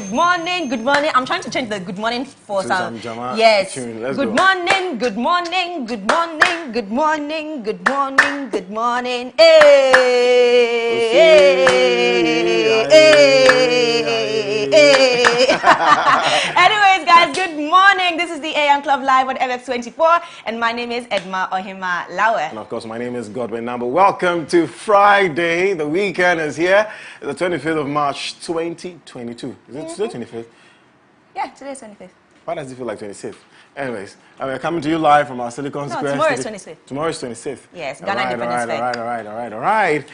Good morning, good morning. I'm trying to change the good morning for some. Yes. Good morning, good morning, good morning, good morning, good morning, good morning. Hey, Anyways, guys, good morning. This is the AM Club Live on MX24, and my name is Ohemaa. And of course, my name is Godwin Namboh. Welcome to Friday. The weekend is here. The 25th of March, 2022. Is it today 25th? Yeah, today's 25th. Why does it feel like 26th? Anyways, we're coming to you live from our Silicon Square. Tomorrow is 26th. Tomorrow is 26th. Yes, Ghana Independence Day. All right.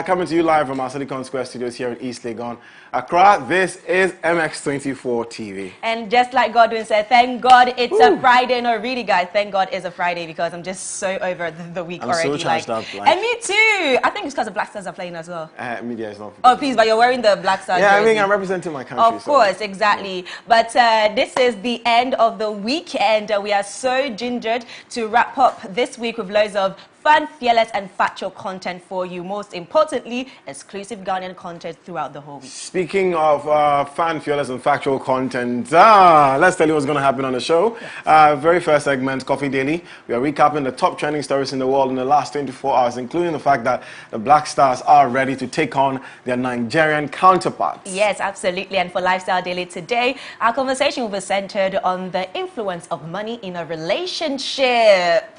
Coming to you live from our Silicon Square studios here in East Legon, Accra. This is MX24 TV. And just like Godwin said, thank God it's a Friday. No, really, guys, thank God it's a Friday because I'm just so over the week already. I'm so charged up. And me too. I think it's because the Black Stars are playing as well. Media is not. Oh, please, but you're wearing the Black Stars. Yeah, jersey. I mean, I'm representing my country. Of course, exactly. But this is the end of the week, and we are so gingered to wrap up this week with loads of fun, fearless, and factual content for you. Most importantly, exclusive Ghanaian content throughout the whole week. Speaking of fun, fearless, and factual content, let's tell you what's going to happen on the show. Yes. Very first segment, Coffee Daily. We are recapping the top trending stories in the world in the last 24 hours, including the fact that the Black Stars are ready to take on their Nigerian counterparts. Yes, absolutely. And for Lifestyle Daily today, our conversation will be centered on the influence of money in a relationship.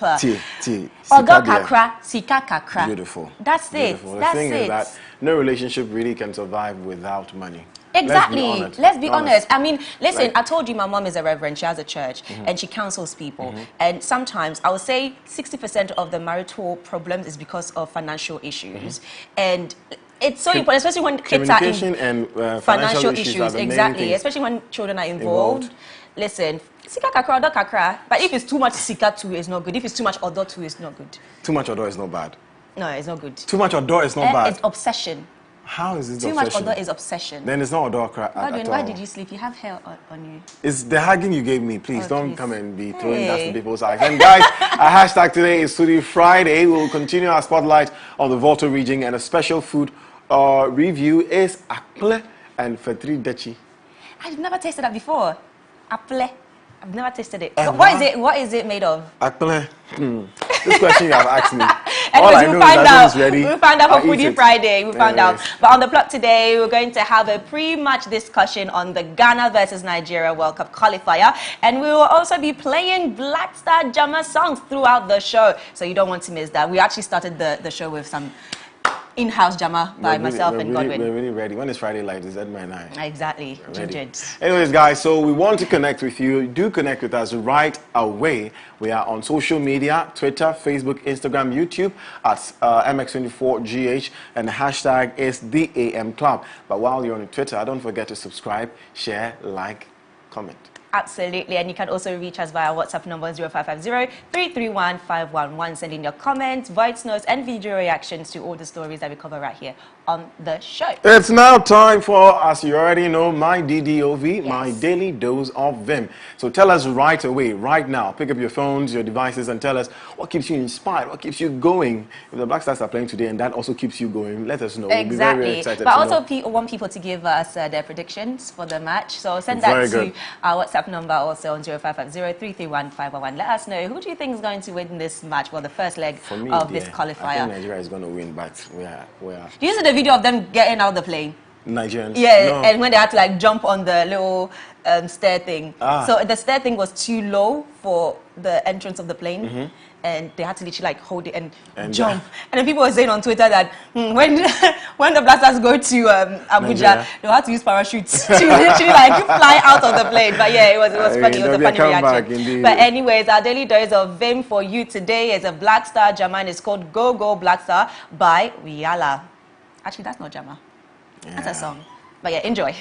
Kakra, sika kakra. Beautiful. That's Beautiful. it. The thing is that no relationship really can survive without money. Exactly. Let's be honest. I mean, listen, I told you my mom is a reverend. She has a church and she counsels people. And sometimes I would say 60% of the marital problems is because of financial issues. And it's so important, especially when kids are in and financial issues. Exactly. Especially when children are involved. Listen, sika kakra, odo kakra. But if it's too much sika too, it's not good. If it's too much odo too, it's not good. Too much odo is not bad. No, it's not good. Too much odo is not bad. It's obsession. How is it too obsession? Too much odo is obsession. Then it's not odo at all. Why did you sleep? You have hair on you. It's the hugging you gave me. Please don't come and be throwing that in people's eyes. And guys, our hashtag today is Foodie Friday. We will continue our spotlight on the Volta region, and a special food review is akple and fetri dechi. I've never tasted that before. Akple. I've never tasted it. What is it made of? Akple. This question you have asked me. All I know is that it's ready. We'll find out for Foodie Friday. We'll find out. But on the plot today, we're going to have a pre-match discussion on the Ghana versus Nigeria World Cup qualifier. And we will also be playing Black Star Jama songs throughout the show. So you don't want to miss that. We actually started the show with some in-house Jama by myself and Godwin. We're really ready. When it's Friday light, is that my night? Exactly. Anyways, guys, so we want to connect with you. Do connect with us right away. We are on social media, Twitter, Facebook, Instagram, YouTube at MX24GH, and the hashtag is the AM Club. But while you're on Twitter, don't forget to subscribe, share, like, comment. Absolutely, and you can also reach us via WhatsApp number 0550-331-511. Send in your comments, voice notes, and video reactions to all the stories that we cover right here on the show. It's now time for, as you already know, my DDOV, my daily dose of Vim. So tell us right away, right now, pick up your phones, your devices, and tell us what keeps you inspired, what keeps you going. If the Black Stars are playing today and that also keeps you going, let us know. Exactly. We'll be very, very excited. But also want people to give us their predictions for the match. So send that to our WhatsApp number also on 0550-331-511. Let us know, who do you think is going to win this match? Well, the first leg of this qualifier. I think Nigeria is going to win, but we are. Do you see the video of them getting out of the plane? Nigerians? Yeah, no. And when they had to like jump on the little stair thing. So the stair thing was too low for the entrance of the plane. And they had to literally like hold it and jump. And then people were saying on Twitter that when the Black Stars go to Abuja, they'll have to use parachutes to literally like fly out of the plane. But yeah, it was funny. It was a funny reaction. But anyways, our daily dose of Vim for you today is a Black Star Jama, and it's called Go Go Black Star by Wiala. Actually, that's not Jama. That's a song. But yeah, enjoy.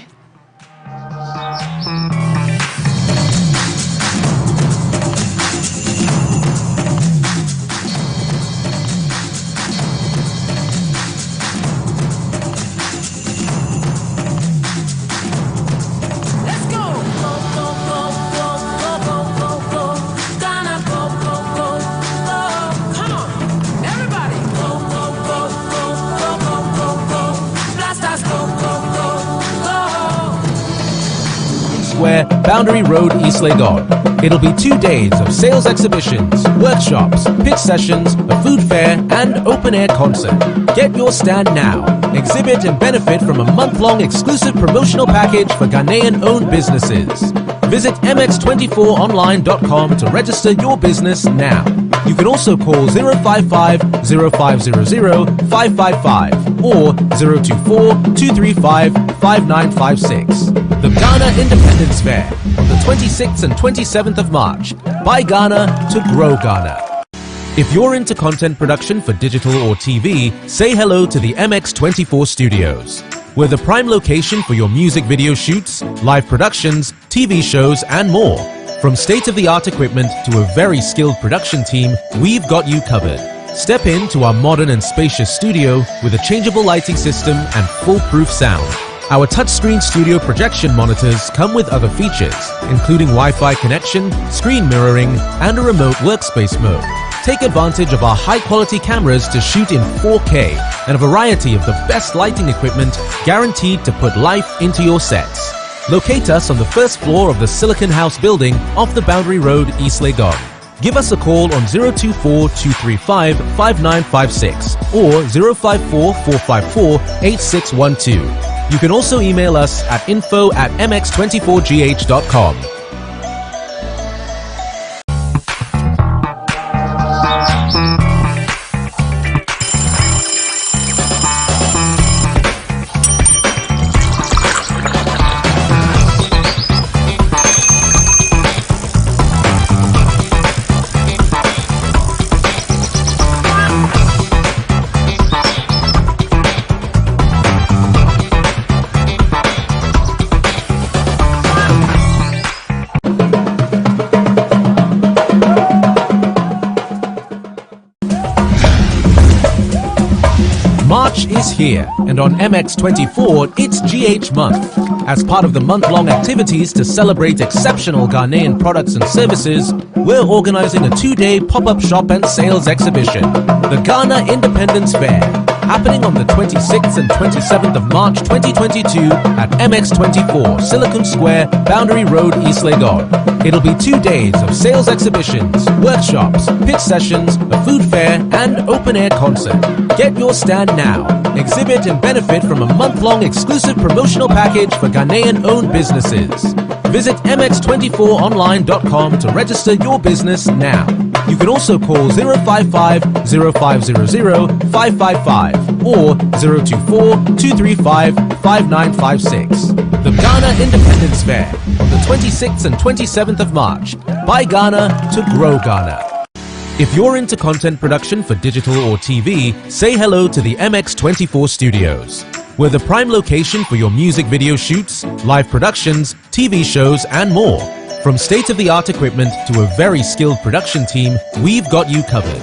Boundary Road, East Legon. It'll be 2 days of sales exhibitions, workshops, pitch sessions, a food fair and open-air concert. Get your stand now. Exhibit and benefit from a month-long exclusive promotional package for Ghanaian-owned businesses. Visit mx24online.com to register your business now. You can also call 055 0500 555 or 024 235 5956. The Ghana Independence Fair on the 26th and 27th of March. Buy Ghana to grow Ghana. If you're into content production for digital or TV, say hello to the MX24 Studios. We're the prime location for your music video shoots, live productions, TV shows and more. From state-of-the-art equipment to a very skilled production team, we've got you covered. Step into our modern and spacious studio with a changeable lighting system and foolproof sound. Our touchscreen studio projection monitors come with other features, including Wi-Fi connection, screen mirroring, and a remote workspace mode. Take advantage of our high-quality cameras to shoot in 4K and a variety of the best lighting equipment guaranteed to put life into your sets. Locate us on the first floor of the Silicon House building off the Boundary Road, East Legon. Give us a call on 024 235 5956 or 054 454 8612. You can also email us at info@mx24gh.com. March is here, and on MX24, it's GH Month. As part of the month-long activities to celebrate exceptional Ghanaian products and services, we're organizing a 2-day pop-up shop and sales exhibition, the Ghana Independence Fair, happening on the 26th and 27th of March 2022 at MX24, Silicon Square, Boundary Road, East Legon. It'll be 2 days of sales exhibitions, workshops, pitch sessions, a food fair, and open-air concert. Get your stand now. Exhibit and benefit from a month-long exclusive promotional package for Ghanaian-owned businesses. Visit mx24online.com to register your business now. You can also call 055 0500 555 or 024 235 5956. The Ghana Independence Fair on the 26th and 27th of March. Buy Ghana to grow Ghana. If you're into content production for digital or TV, say hello to the MX24 Studios. We're the prime location for your music video shoots, live productions, TV shows and more. From state-of-the-art equipment to a very skilled production team, we've got you covered.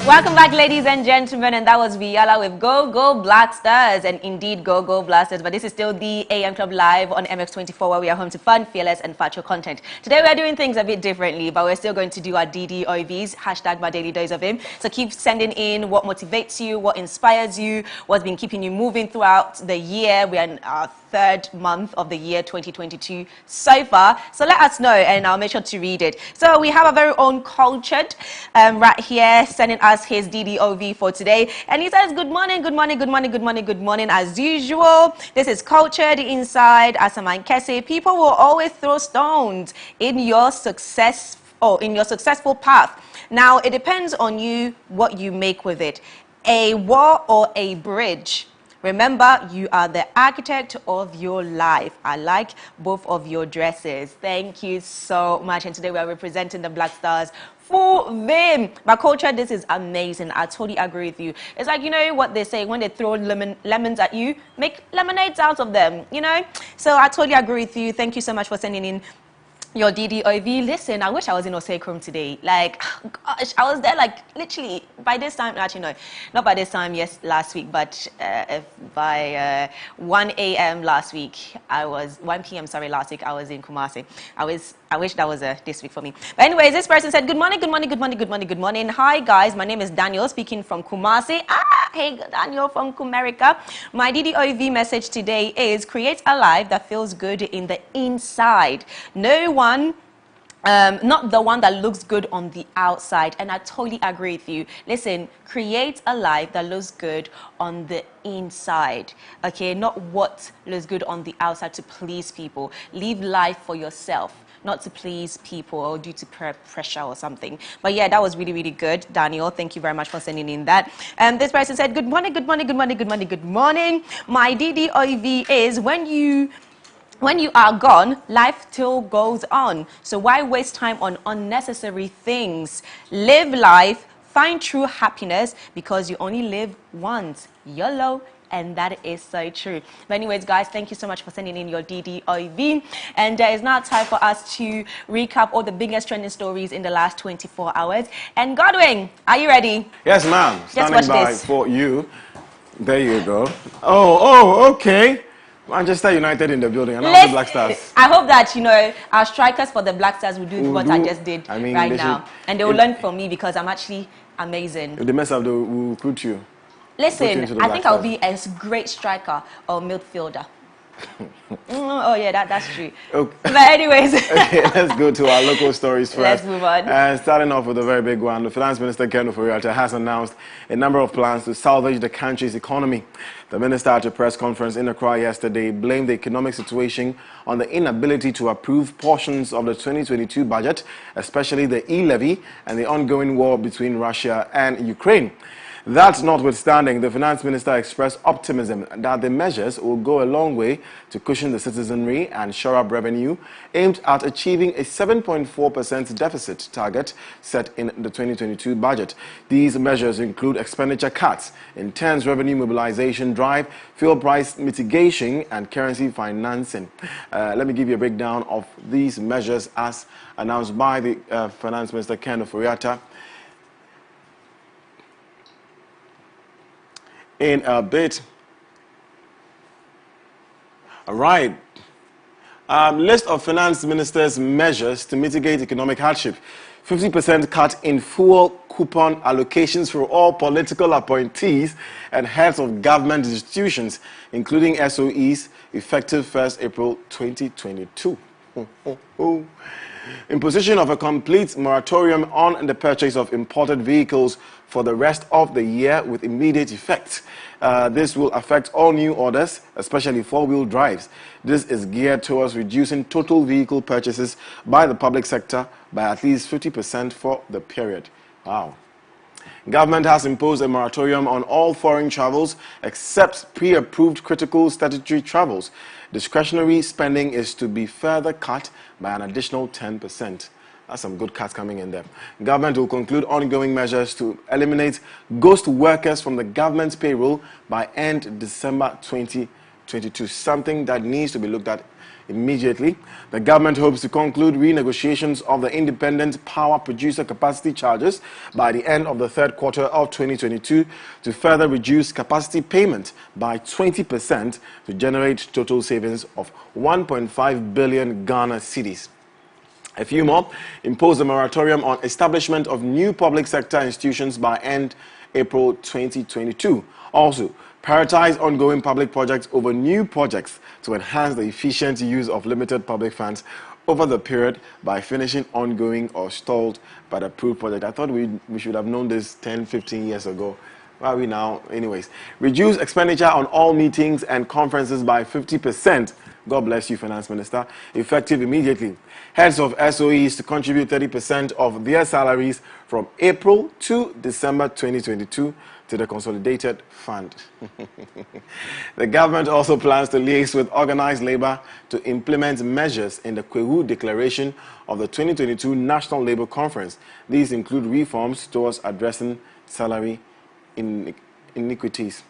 Welcome back, ladies and gentlemen, and that was Viyala with Go Go Black Stars, and indeed Go Go Blasters. But this is still the AM Club live on MX24, where we are home to fun, fearless, and factual content. Today we are doing things a bit differently, but we're still going to do our DDOVs, hashtag my daily dose of him. So keep sending in what motivates you, what inspires you, what's been keeping you moving throughout the year. We are in our third month of the year 2022 so far. So let us know, and I'll make sure to read it. So we have our very own Cultured right here, sending us his DDOV for today, and he says good morning, good morning, good morning, good morning, good morning as usual. This is Cultured inside Asaman Kese. People will always throw stones in your success or in your successful path. Now it depends on you what you make with it, a wall or a bridge. Remember, you are the architect of your life. I like both of your dresses. Thank you so much. And today we are representing the Black Stars for them. But Culture, this is amazing. I totally agree with you. It's like, you know what they say, when they throw lemons at you, make lemonades out of them, you know? So I totally agree with you. Thank you so much for sending in your DDOV. Listen, I wish I was in Osekrom today. Like, gosh, I was there like literally by this time. Actually, no, not by this time. Yes, last week, but by 1 a.m. last week, I was 1 p.m. Sorry, last week I was in Kumasi. I was I wish that was this week for me. But anyways, this person said, good morning, good morning, good morning, good morning, good morning. Hi, guys. My name is Daniel, speaking from Kumasi. Hey, Daniel from Kumerica. My DDOV message today is create a life that feels good in the inside. No one... not the one that looks good on the outside. And I totally agree with you. Listen, create a life that looks good on the inside. Okay, not what looks good on the outside to please people. Live life for yourself, not to please people or due to pressure or something. But yeah, that was really, really good, Daniel. Thank you very much for sending in that. This person said, good morning, good morning, good morning, good morning, good morning. My DDOV is when you are gone, life still goes on. So why waste time on unnecessary things? Live life, find true happiness, because you only live once. YOLO. And that is so true. But anyways, guys, thank you so much for sending in your DDOV. And it is now time for us to recap all the biggest trending stories in the last 24 hours. And Godwin, are you ready? Yes, ma'am. Standing by for you. There you go. Oh, okay. Manchester United in the building, and all the Black Stars. I hope that, you know, our strikers for the Black Stars will do what I just did right now. And they will learn from me because I'm actually amazing. If they mess up, they will recruit you. Listen, I think I'll be a great striker or midfielder. Oh yeah, that's true. Okay. But anyways, okay, let's go to our local stories first. Let's move on. And starting off with a very big one, the Finance Minister Ken Ofori-Atta has announced a number of plans to salvage the country's economy. The minister at a press conference in Accra yesterday blamed the economic situation on the inability to approve portions of the 2022 budget, especially the e-levy and the ongoing war between Russia and Ukraine. That notwithstanding, the finance minister expressed optimism that the measures will go a long way to cushion the citizenry and shore up revenue, aimed at achieving a 7.4% deficit target set in the 2022 budget. These measures include expenditure cuts, intense revenue mobilization drive, fuel price mitigation, and currency financing. Let me give you a breakdown of these measures as announced by the finance minister Ken Ofori-Atta in a bit. All right. List of finance minister's measures to mitigate economic hardship. 50% cut in fuel coupon allocations for all political appointees and heads of government institutions, including SOEs, effective 1st April 2022. Imposition of a complete moratorium on the purchase of imported vehicles for the rest of the year with immediate effect. This will affect all new orders, especially four-wheel drives. This is geared towards reducing total vehicle purchases by the public sector by at least 50% for the period. Wow. Government has imposed a moratorium on all foreign travels except pre-approved critical statutory travels. Discretionary spending is to be further cut by an additional 10%. That's some good cuts coming in there. Government will conclude ongoing measures to eliminate ghost workers from the government's payroll by end December 2022, something that needs to be looked at immediately. The government hopes to conclude renegotiations of the independent power producer capacity charges by the end of the third quarter of 2022 to further reduce capacity payment by 20% to generate total savings of 1.5 billion Ghana cedis. A few more. Impose a moratorium on establishment of new public sector institutions by end April 2022. Also, prioritize ongoing public projects over new projects to enhance the efficient use of limited public funds over the period by finishing ongoing or stalled but approved project. I thought we should have known this 10, 15 years ago. Where are we now? Anyways, reduce expenditure on all meetings and conferences by 50%. God bless you, Finance Minister. Effective immediately. Heads of SOEs to contribute 30% of their salaries from April to December 2022 to the Consolidated Fund. The government also plans to liaise with organized labor to implement measures in the Kwewu Declaration of the 2022 National Labour Conference. These include reforms towards addressing salary inequities.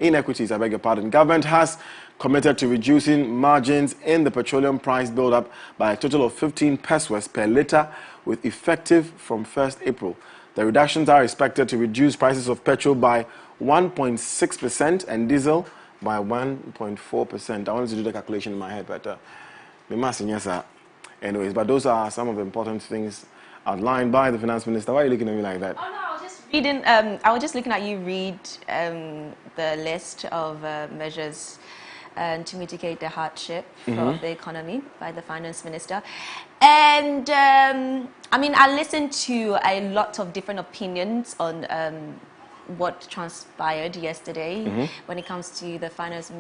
Inequities, I beg your pardon. Government has committed to reducing margins in the petroleum price build-up by a total of 15 pesos per litre with effective from 1st April. The reductions are expected to reduce prices of petrol by 1.6% and diesel by 1.4%. I wanted to do the calculation in my head, but Anyways, but those are some of the important things outlined by the finance minister. Why are you looking at me like that? Oh no, I was just reading. I was just looking at you read the list of measures to mitigate the hardship of the economy by the finance minister, and I mean, I listened to a lot of different opinions on what transpired yesterday when it comes to the finance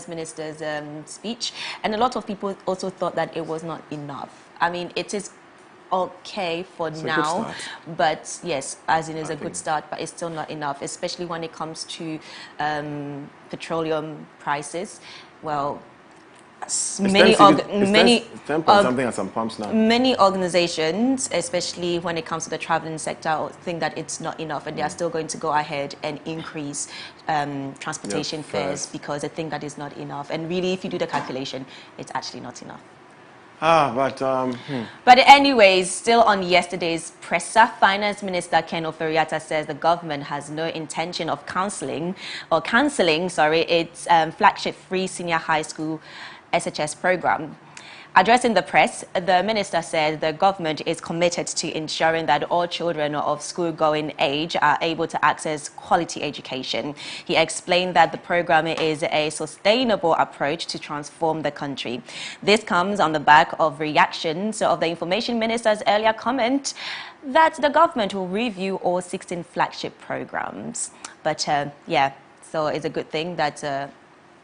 minister's speech, and a lot of people also thought that it was not enough. I mean, it is okay for now, but yes, as in, it's a good start, but it's still not enough, especially when it comes to petroleum prices. Well, many something at some pumps now. Many organizations, especially when it comes to the traveling sector, think that it's not enough, and they are still going to go ahead and increase transportation fares because they think that is not enough. And really, if you do the calculation, it's actually not enough. But anyways, still on yesterday's presser, Finance Minister Ken Ofori-Atta says the government has no intention of cancelling its flagship free senior high school SHS program. Addressing the press, the minister said the government is committed to ensuring that all children of school-going age are able to access quality education. He explained that the program is a sustainable approach to transform the country. This comes on the back of reactions of the information minister's earlier comment that the government will review all 16 flagship programs. But yeah, so it's a good thing that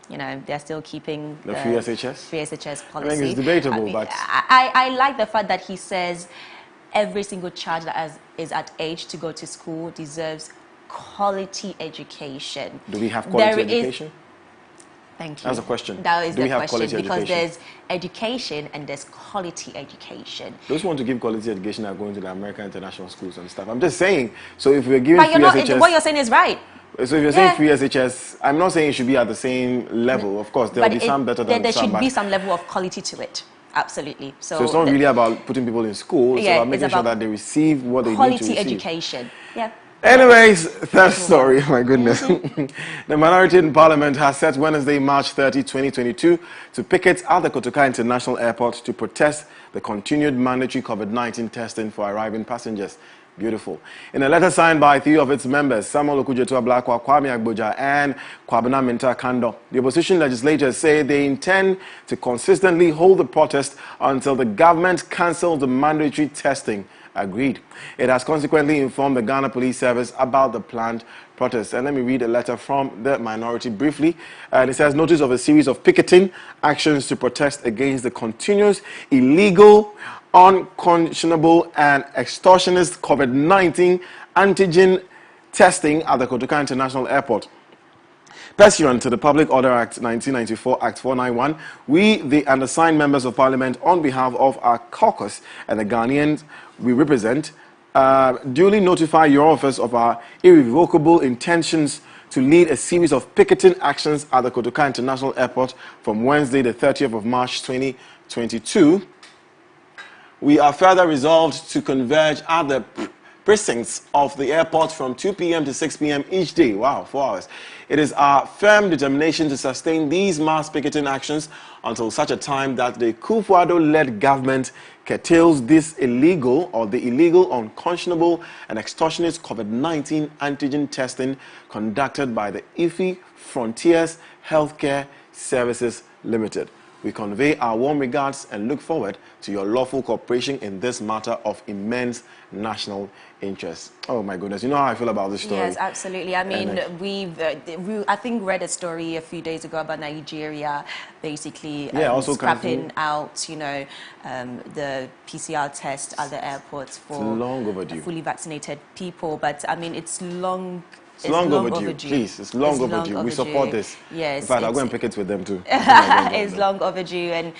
you know, they're still keeping the free SHS policy. I think it's debatable, I mean, but I like the fact that he says every single child that is at age to go to school deserves quality education. Do we have quality education? Thank you. That's a question. That is Do we the have question, quality because education? there's education and there's quality education. Those who want to give quality education are going to the American international schools and stuff. I'm just saying, so if we're giving But free SHS... what you're saying is right. So if you're saying free SHS, I'm not saying it should be at the same level. Of course, there will be some better than some. There should be some level of quality to it. Absolutely. So it's not really about putting people in school. It's about making sure that they receive what they need to receive. Quality education. Yeah. Anyways, third story, my goodness. The minority in Parliament has set Wednesday, March 30, 2022 to picket at the Kotoka International Airport to protest the continued mandatory COVID-19 testing for arriving passengers. Beautiful. In a letter signed by 3 of its members, Samuel Okujetua Blakwa, Kwame Agboja, and Kwabena Minta Kando, the opposition legislators say they intend to consistently hold the protest until the government cancels the mandatory testing. Agreed. It has consequently informed the Ghana Police Service about the planned protest. And let me read a letter from the minority briefly. It says, notice of a series of picketing actions to protest against the continuous, illegal, unconscionable and extortionist COVID-19 antigen testing at the Kotoka International Airport. Pursuant to the Public Order Act 1994, Act 491, we, the undersigned members of Parliament, on behalf of our caucus and the Ghanaians we represent, duly notify your office of our irrevocable intentions to lead a series of picketing actions at the Kotoka International Airport from Wednesday, the 30th of March 2022. We are further resolved to converge at the precincts of the airport from 2 p.m. to 6 p.m. each day. Wow, 4 hours. It is our firm determination to sustain these mass picketing actions until such a time that the Kufuor-led government curtails this illegal, unconscionable, and extortionist COVID-19 antigen testing conducted by the IFI Frontiers Healthcare Services Limited. We convey our warm regards and look forward to your lawful cooperation in this matter of immense national interest. Oh my goodness, you know how I feel about this story. Yes, absolutely. I mean, I think read a story a few days ago about Nigeria basically scrapping out, you know, the PCR test at the airports for long overdue. Fully vaccinated people. But I mean, it's long overdue. Please, it's long overdue. We support this. Yes. In fact, I'll go and pick it with them too. It's long overdue. And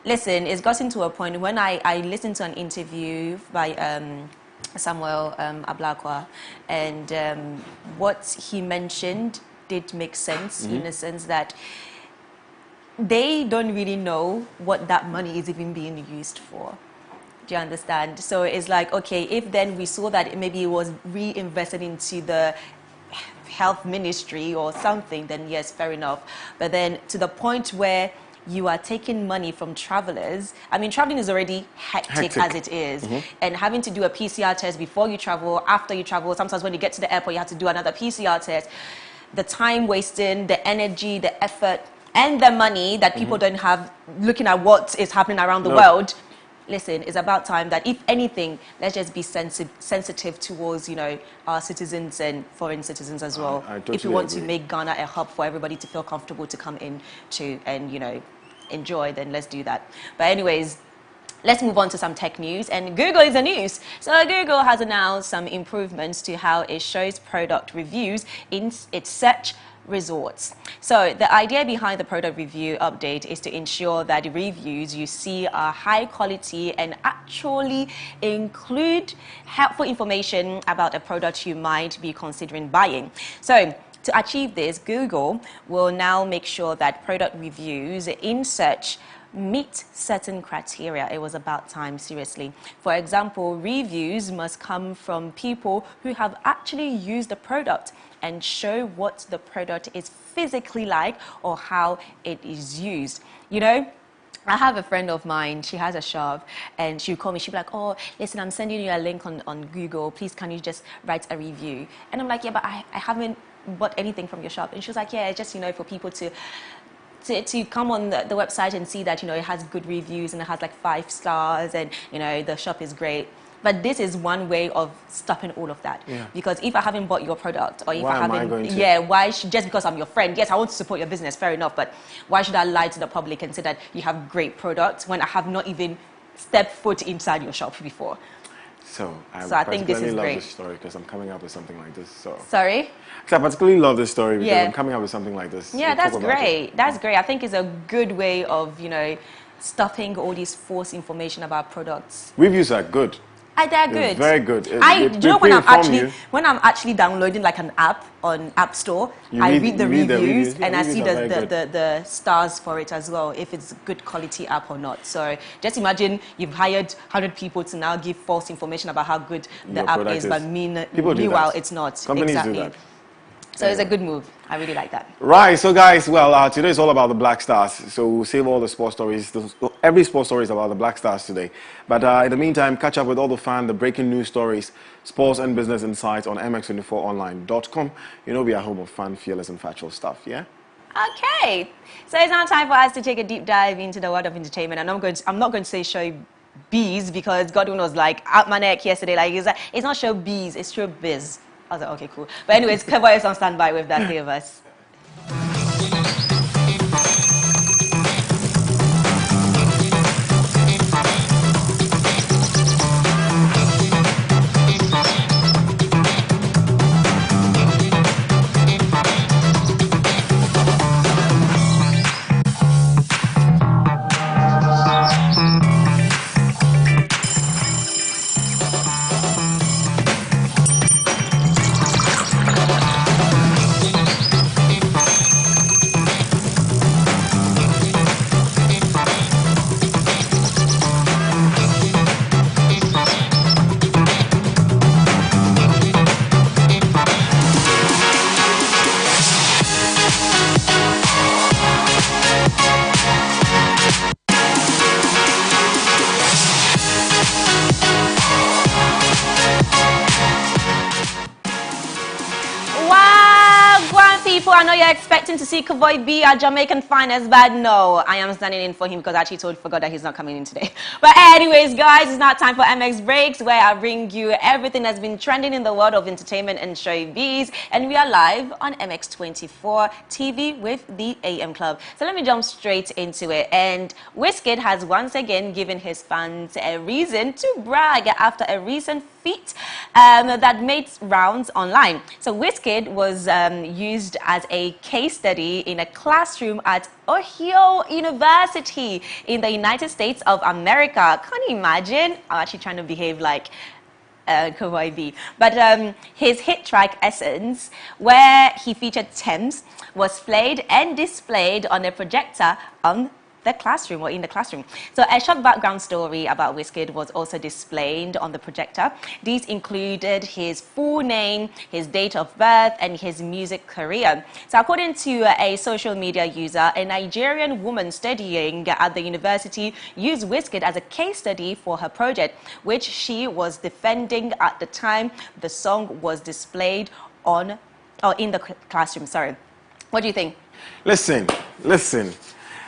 listen, it's gotten to a point when I listened to an interview by Samuel Ablakwa, and what he mentioned did make sense in the sense that they don't really know what that money is even being used for. Do you understand? So it's like, okay, if then we saw that maybe it was reinvested into the health ministry or something, then yes, fair enough. But then to the point where you are taking money from travelers. I mean, traveling is already hectic as it is. And having to do a PCR test before you travel, after you travel, sometimes when you get to the airport, you have to do another PCR test. The time wasting, the energy, the effort, and the money that people don't have looking at what is happening around the world. Listen, it's about time that, if anything, let's just be sensitive towards, you know, our citizens and foreign citizens as well. I totally if we want agree. to make Ghana a hub for everybody to feel comfortable to come in to and, you know, enjoy, then let's do that. But anyways, let's move on to some tech news, and Google is the news. So Google has announced some improvements to how it shows product reviews in its search results. So the idea behind the product review update is to ensure that the reviews you see are high quality and actually include helpful information about a product you might be considering buying. So to achieve this, Google will now make sure that product reviews in search meet certain criteria. It was about time, seriously. For example, reviews must come from people who have actually used the product and show what the product is physically like or how it is used. You know, I have a friend of mine, she has a shop, and she'll call me, she'll be like, oh, listen, I'm sending you a link on Google, please can you just write a review? And I'm like, yeah, but I haven't bought anything from your shop. And she was like, yeah, just, you know, for people to come on the website and see that, you know, it has good reviews and it has like 5 stars and, you know, the shop is great. But this is one way of stopping all of that. Yeah. Because if I haven't bought your product, or if why I haven't, am I going to? Yeah, why should, just because I'm your friend, yes, I want to support your business, fair enough, but why should I lie to the public and say that you have great products when I have not even stepped foot inside your shop before? So I think this is love great. This story because I'm coming up with something like this. So sorry? So I particularly love this story because I'm coming up with something like this. Yeah, that's great. That's great. I think it's a good way of, you know, stopping all these false information about products. Reviews are good. They're good. It's very good. Do you know when I'm actually downloading like an app on App Store, I read the reviews and I see the stars for it as well, if it's a good quality app or not. So just imagine you've hired 100 people to now give false information about how good the app is, but meanwhile it's not. Companies do that. So it's a good move. I really like that. Right. So guys, well, today is all about the Black Stars. So we'll save all the sports stories. Every sports story is about the Black Stars today. But in the meantime, catch up with all the fun, the breaking news stories, sports and business insights on mx24online.com. You know we are home of fun, fearless and factual stuff, yeah? Okay. So it's now time for us to take a deep dive into the world of entertainment. And I'm not going to say show bees because Godwin was like out my neck yesterday. Like, it's not show bees, it's show biz. I was like, okay, cool. But anyways, Kevo is on standby with that three of us. I know you're expecting to see Kavoy be our Jamaican finest, but no, I am standing in for him because I actually forgot that he's not coming in today. But anyways, guys, it's now time for MX Breaks, where I bring you everything that's been trending in the world of entertainment and showbiz, and we are live on MX24 TV with the AM Club. So let me jump straight into it. And Wizkid has once again given his fans a reason to brag after a recent feat that made rounds online. So Wizkid was used as a case study in a classroom at Ohio University in the United States of America. Can you imagine? I'm actually trying to behave like Kawhi B. But his hit track Essence, where he featured Thames, was played and displayed on a projector on the classroom or in the classroom. So a short background story about Wizkid was also displayed on the projector. These included his full name, his date of birth, and his music career. So according to a social media user, a Nigerian woman studying at the university used Wizkid as a case study for her project, which she was defending at the time the song was displayed on, or in the classroom. Sorry. What do you think? Listen.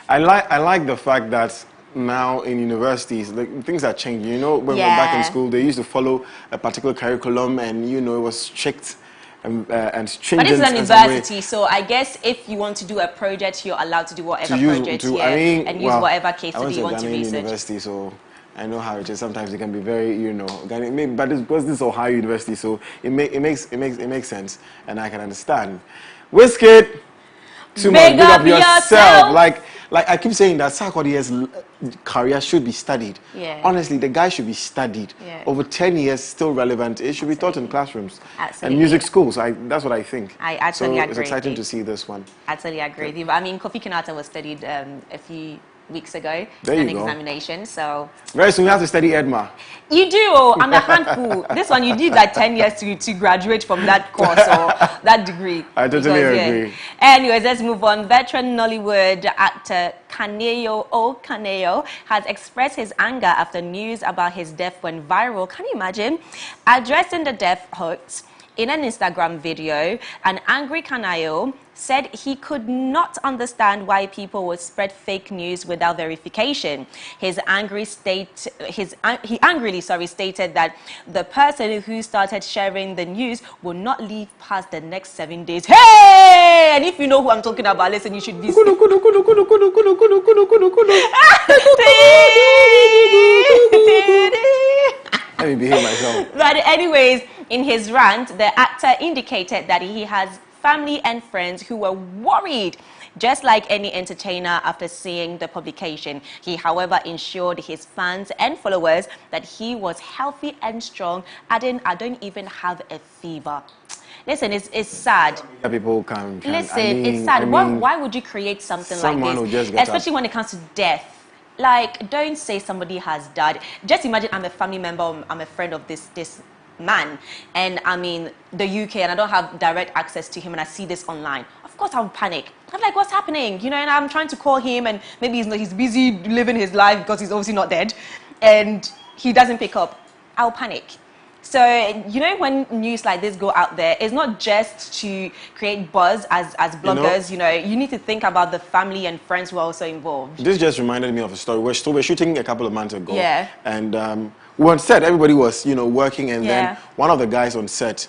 I like the fact that now in universities, things are changing. You know, when we were back in school, they used to follow a particular curriculum, and you know, it was strict and stringent. But this is an university, so I guess if you want to do a project, you're allowed to do whatever project here and use whatever case study you want to research. University, so I know how it is. Sometimes it can be very, you know, but because this is Ohio University, so it makes sense, and I can understand. Wizkid, big up yourself. Like I keep saying that Sarkodie's career should be studied. Yeah. Honestly, the guy should be studied. Yeah. Over 10 years, still relevant. It should be taught in classrooms. Absolutely. And music schools. That's what I think. I absolutely agree. So it's exciting to see this one. Absolutely agree with you. I mean, Kofi Kinata was studied a few weeks ago. There you an go. Examination, so very soon you have to study Edma. You do. I'm a handful. This one you did like 10 years to graduate from that course or that degree. I totally agree. Anyways, let's move on. Veteran Nollywood actor Kaneo has expressed his anger after news about his death went viral. Can you imagine? Addressing the death hoax in an Instagram video, an angry Kaneo said he could not understand why people would spread fake news without verification. He angrily stated that the person who started sharing the news will not leave past the next 7 days. Hey! And if you know who I'm talking about, listen, you should be... Let me behave myself. But anyways, in his rant, the actor indicated that he has family and friends who were worried, just like any entertainer, after seeing the publication. He, however, assured his fans and followers that he was healthy and strong, adding, "I don't even have a fever." Listen, it's sad. People can listen, it's sad. Why would you create something like this? Especially when it comes to death. Like, don't say somebody has died. Just imagine I'm a family member, I'm a friend of this man, and I'm in the UK and I don't have direct access to him, and I see this online. Of course I'll panic. I'm like, what's happening? You know, and I'm trying to call him, and maybe he's busy living his life because he's obviously not dead, and he doesn't pick up. I'll panic. So, you know, when news like this go out there, it's not just to create buzz as bloggers, you know, you need to think about the family and friends who are also involved. This just reminded me of a story. We're shooting a couple of months ago. Yeah. And we were on set, everybody was, you know, working, and then one of the guys on set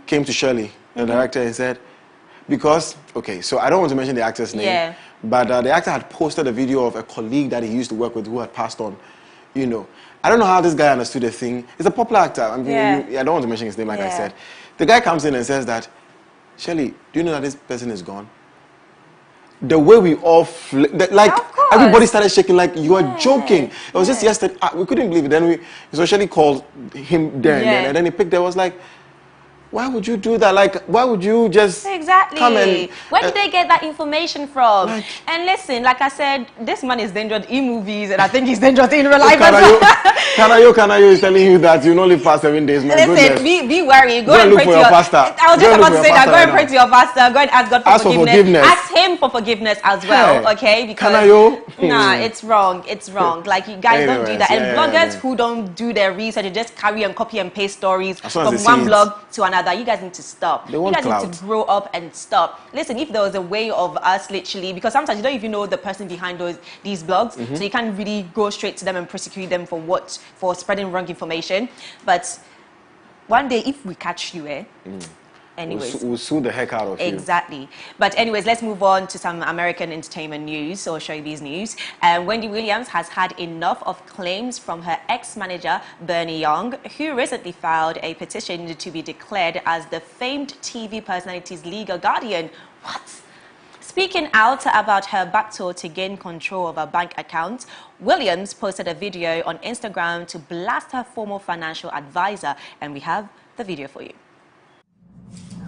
came to Shirley, the director, and said, because, okay, so I don't want to mention the actor's name, but the actor had posted a video of a colleague that he used to work with who had passed on, you know. I don't know how this guy understood the thing. He's a popular actor. I mean, I don't want to mention his name, like I said. The guy comes in and says that, Shirley, do you know that this person is gone? The way we all, everybody started shaking like, you are joking. It was just yesterday. We couldn't believe it. Then so Shirley called him there and then he picked it. Was like, why would you do that? Like, why would you just come and... Where did they get that information from? And listen, like I said, this man is dangerous in movies, and I think he's dangerous in real life as well. Kanayo is telling you that you not live past 7 days. My listen, be wary. Go and look pray for to your pastor. I was just about to say that. Go and pray to your pastor. Go and ask God for forgiveness. Ask him for forgiveness as well, okay? Because nah, it's wrong. It's wrong. Like, you guys don't do that. And bloggers who don't do their research and just carry and copy and paste stories from one blog to another, you guys need to stop. You guys need to grow up and stop. Listen, if there was a way of us literally, because sometimes you don't even know the person behind these blogs, so you can't really go straight to them and prosecute them for spreading wrong information. But one day, if we catch you, anyways, we'll sue the heck out of you. Exactly. But anyways, let's move on to some American entertainment news or showbiz news. Wendy Williams has had enough of claims from her ex-manager, Bernie Young, who recently filed a petition to be declared as the famed TV personality's legal guardian. What? Speaking out about her battle to gain control of her bank account, Williams posted a video on Instagram to blast her former financial advisor, and we have the video for you.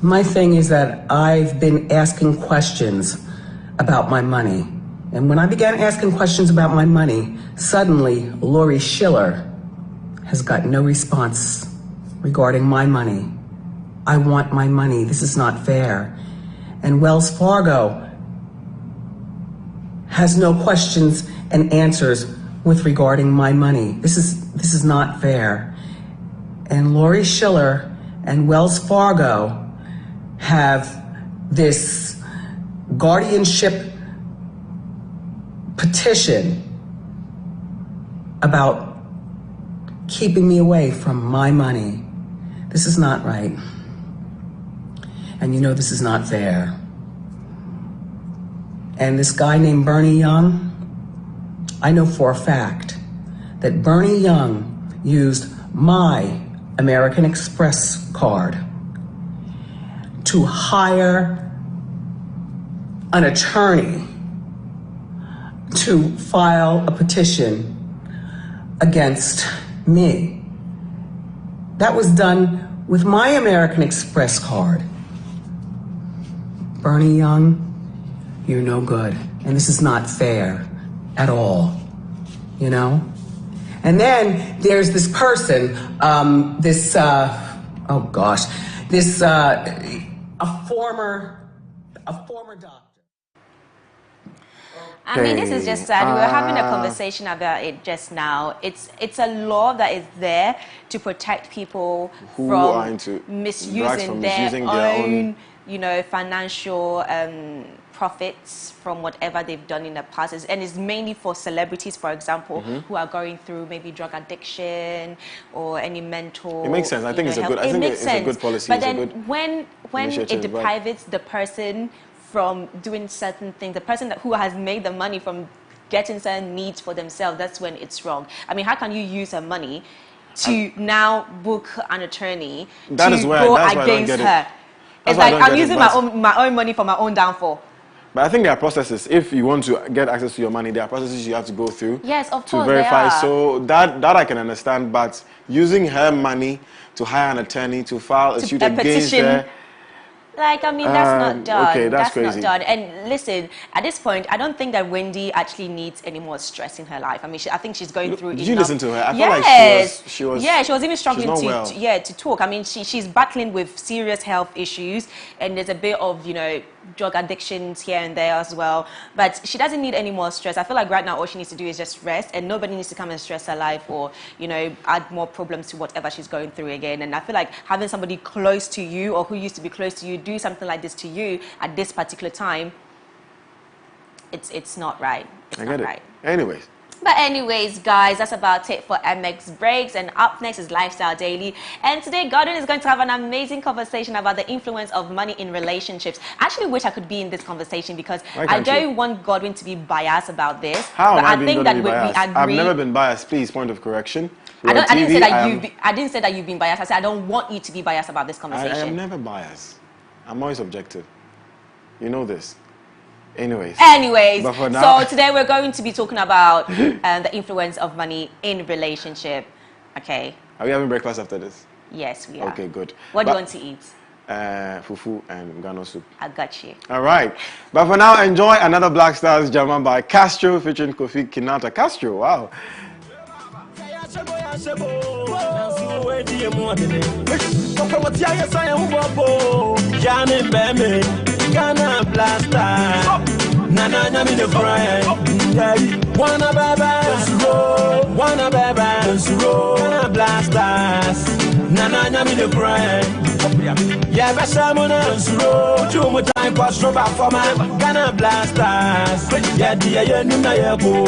My thing is that I've been asking questions about my money. And when I began asking questions about my money, suddenly Lori Schiller has got no response regarding my money. I want my money. This is not fair. And Wells Fargo has no questions and answers with regarding my money. This is not fair. And Lori Schiller and Wells Fargo have this guardianship petition about keeping me away from my money. This is not right. And you know this is not fair. And this guy named Bernie Young, I know for a fact that Bernie Young used my American Express card to hire an attorney to file a petition against me. That was done with my American Express card. Bernie Young, you're no good. And this is not fair at all, you know? And then there's this person, a former doctor. I mean, this is just sad. We were having a conversation about it just now. It's a law that is there to protect people from misusing their own, you know, financial profits from whatever they've done in the past. And it's mainly for celebrities, for example, who are going through maybe drug addiction or any mental. It makes sense. I think it's a good policy. But then when it deprives the person from doing certain things, the person who has made the money from getting certain needs for themselves, that's when it's wrong. I mean, how can you use her money to now book an attorney to go against her? It's like I'm using my own money for my own downfall. But I think there are processes. If you want to get access to your money, there are processes you have to go through. Yes, of to course, verify. So that I can understand. But using her money to hire an attorney to file a suit against her. Like, I mean, that's not done. Okay, that's crazy. Not done. And listen, at this point, I don't think that Wendy actually needs any more stress in her life. I mean, I think she's going through. Did you listen to her? I feel like she was. Yeah, she was even struggling to talk. I mean, she's battling with serious health issues, and there's a bit of, you know, drug addictions here and there as well. But she doesn't need any more stress. I feel like right now all she needs to do is just rest, and nobody needs to come and stress her life or, you know, add more problems to whatever she's going through again. And I feel like having somebody close to you or who used to be close to you do something like this to you at this particular time, it's not right. It's not right. Anyways, guys, that's about it for MX Breaks. And up next is Lifestyle Daily. And today, Gordon is going to have an amazing conversation about the influence of money in relationships. I actually wish I could be in this conversation because I don't want Gordon to be biased about this. How am I being going to be biased? I've never been biased. Please, point of correction. I didn't say that you've been biased. I said I don't want you to be biased about this conversation. I am never biased. I'm always objective. You know this. Anyways, so today we're going to be talking about the influence of money in relationship. Okay. Are we having breakfast after this? Yes, we are. Okay, good. What do you want to eat? Fufu and Gano soup. I got you. All right. But for now, enjoy another Black Stars Jama by Castro featuring Kofi Kinata. Castro, wow. Ghana Blasters, Nana Nyami the Brian, wanna Ghana Blasters, Nana Nyami the Brian, yeah, Basamona, too much time was Roba for my Ghana Blasters, yeah, dear, Nunayabo,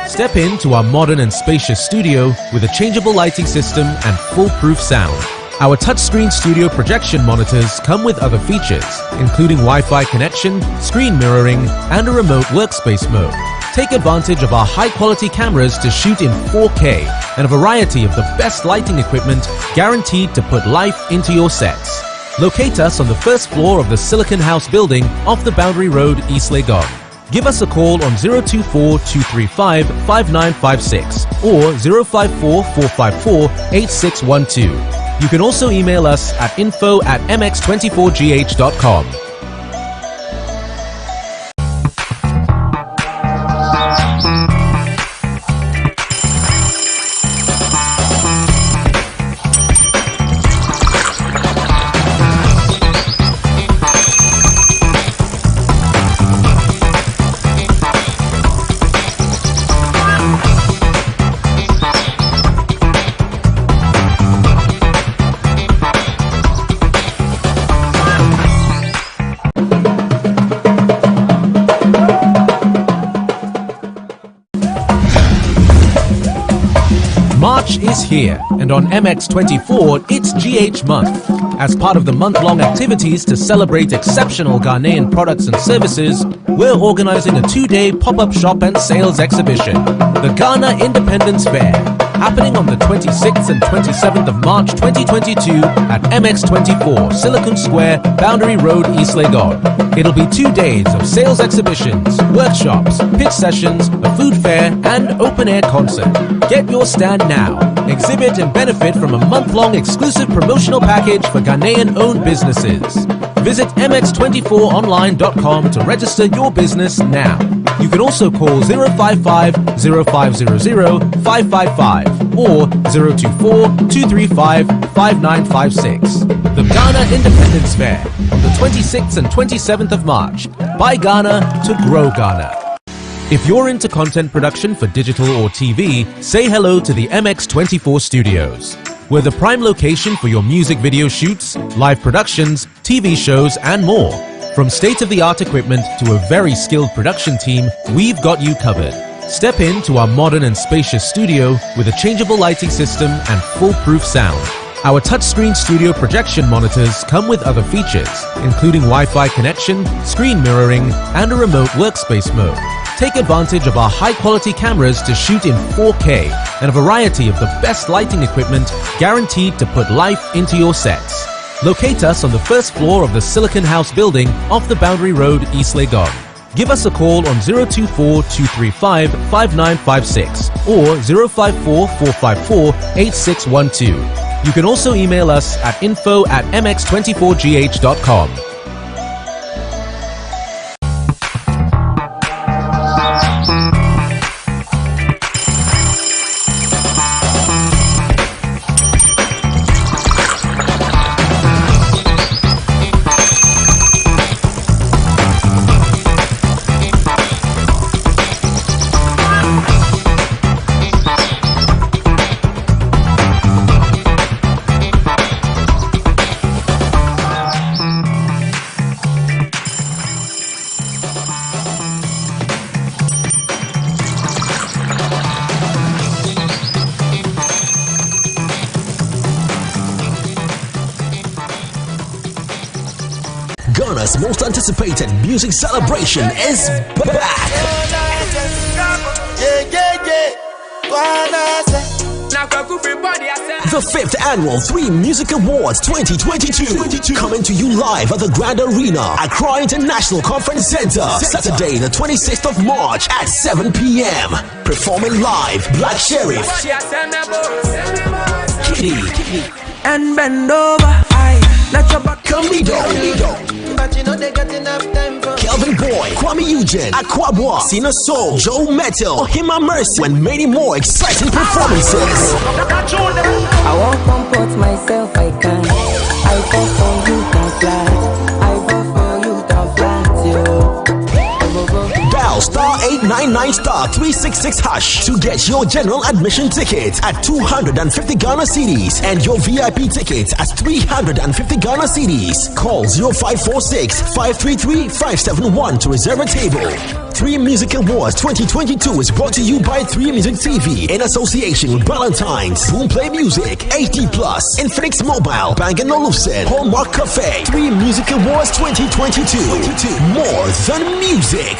Step into our modern and spacious studio with a changeable lighting system and foolproof sound. Our touchscreen studio projection monitors come with other features, including Wi-Fi connection, screen mirroring, and a remote workspace mode. Take advantage of our high-quality cameras to shoot in 4K and a variety of the best lighting equipment guaranteed to put life into your sets. Locate us on the first floor of the Silicon House building off the Boundary Road, East Legon. Give us a call on 024-235-5956 or 054-454-8612. You can also email us at info@mx24gh.com. March is here, and on MX24, it's GH Month. As part of the month-long activities to celebrate exceptional Ghanaian products and services, we're organizing a 2-day pop-up shop and sales exhibition, the Ghana Independence Fair, happening on the 26th and 27th of March 2022 at MX24, Silicon Square, Boundary Road, East Legon. It'll be 2 days of sales exhibitions, workshops, pitch sessions, a food fair, and open-air concert. Get your stand now. Exhibit and benefit from a month-long exclusive promotional package for Ghanaian-owned businesses. Visit mx24online.com to register your business now. You can also call 055 0500 555 or 024 235 5956. The Ghana Independence Fair on the 26th and 27th of March. Buy Ghana to grow Ghana. If you're into content production for digital or TV, say hello to the MX24 Studios. We're the prime location for your music video shoots, live productions, TV shows, and more. From state-of-the-art equipment to a very skilled production team, we've got you covered. Step into our modern and spacious studio with a changeable lighting system and foolproof sound. Our touchscreen studio projection monitors come with other features, including Wi-Fi connection, screen mirroring, and a remote workspace mode. Take advantage of our high-quality cameras to shoot in 4K and a variety of the best lighting equipment guaranteed to put life into your sets. Locate us on the first floor of the Silicon House building off the Boundary Road, East Legon. Give us a call on 024 235 5956 or 054 454 8612. You can also email us at info@mx24gh.com. Ghana's most anticipated music celebration is back. The 5th annual 3 Music Awards 2022 coming to you live at the Grand Arena, Accra International Conference Center, Saturday the 26th of March at 7 p.m. Performing live, Black Sheriff, Kitty, and bend over. Comido, but you know they got enough time for Kelvin Boy, Kwame Eugene, Aquabwa, Sina Soul, Joe Metal, Ohemaa Mercy, and many more exciting performances. I won't comport myself, I can. I fall for you, can flat. I fall for you, can flat, yo. Dial *899*366# to get your general admission ticket at 250 Ghana cedis and your VIP ticket at 350 Ghana cedis. Call 0546-533-571 to reserve a table. 3 Music Awards 2022 is brought to you by 3 Music TV in association with Valentine's, Boomplay Music, HD Plus, Infinix Mobile, Bang & Olufsen, Hallmark Cafe. 3 Music Awards 2022. More than music.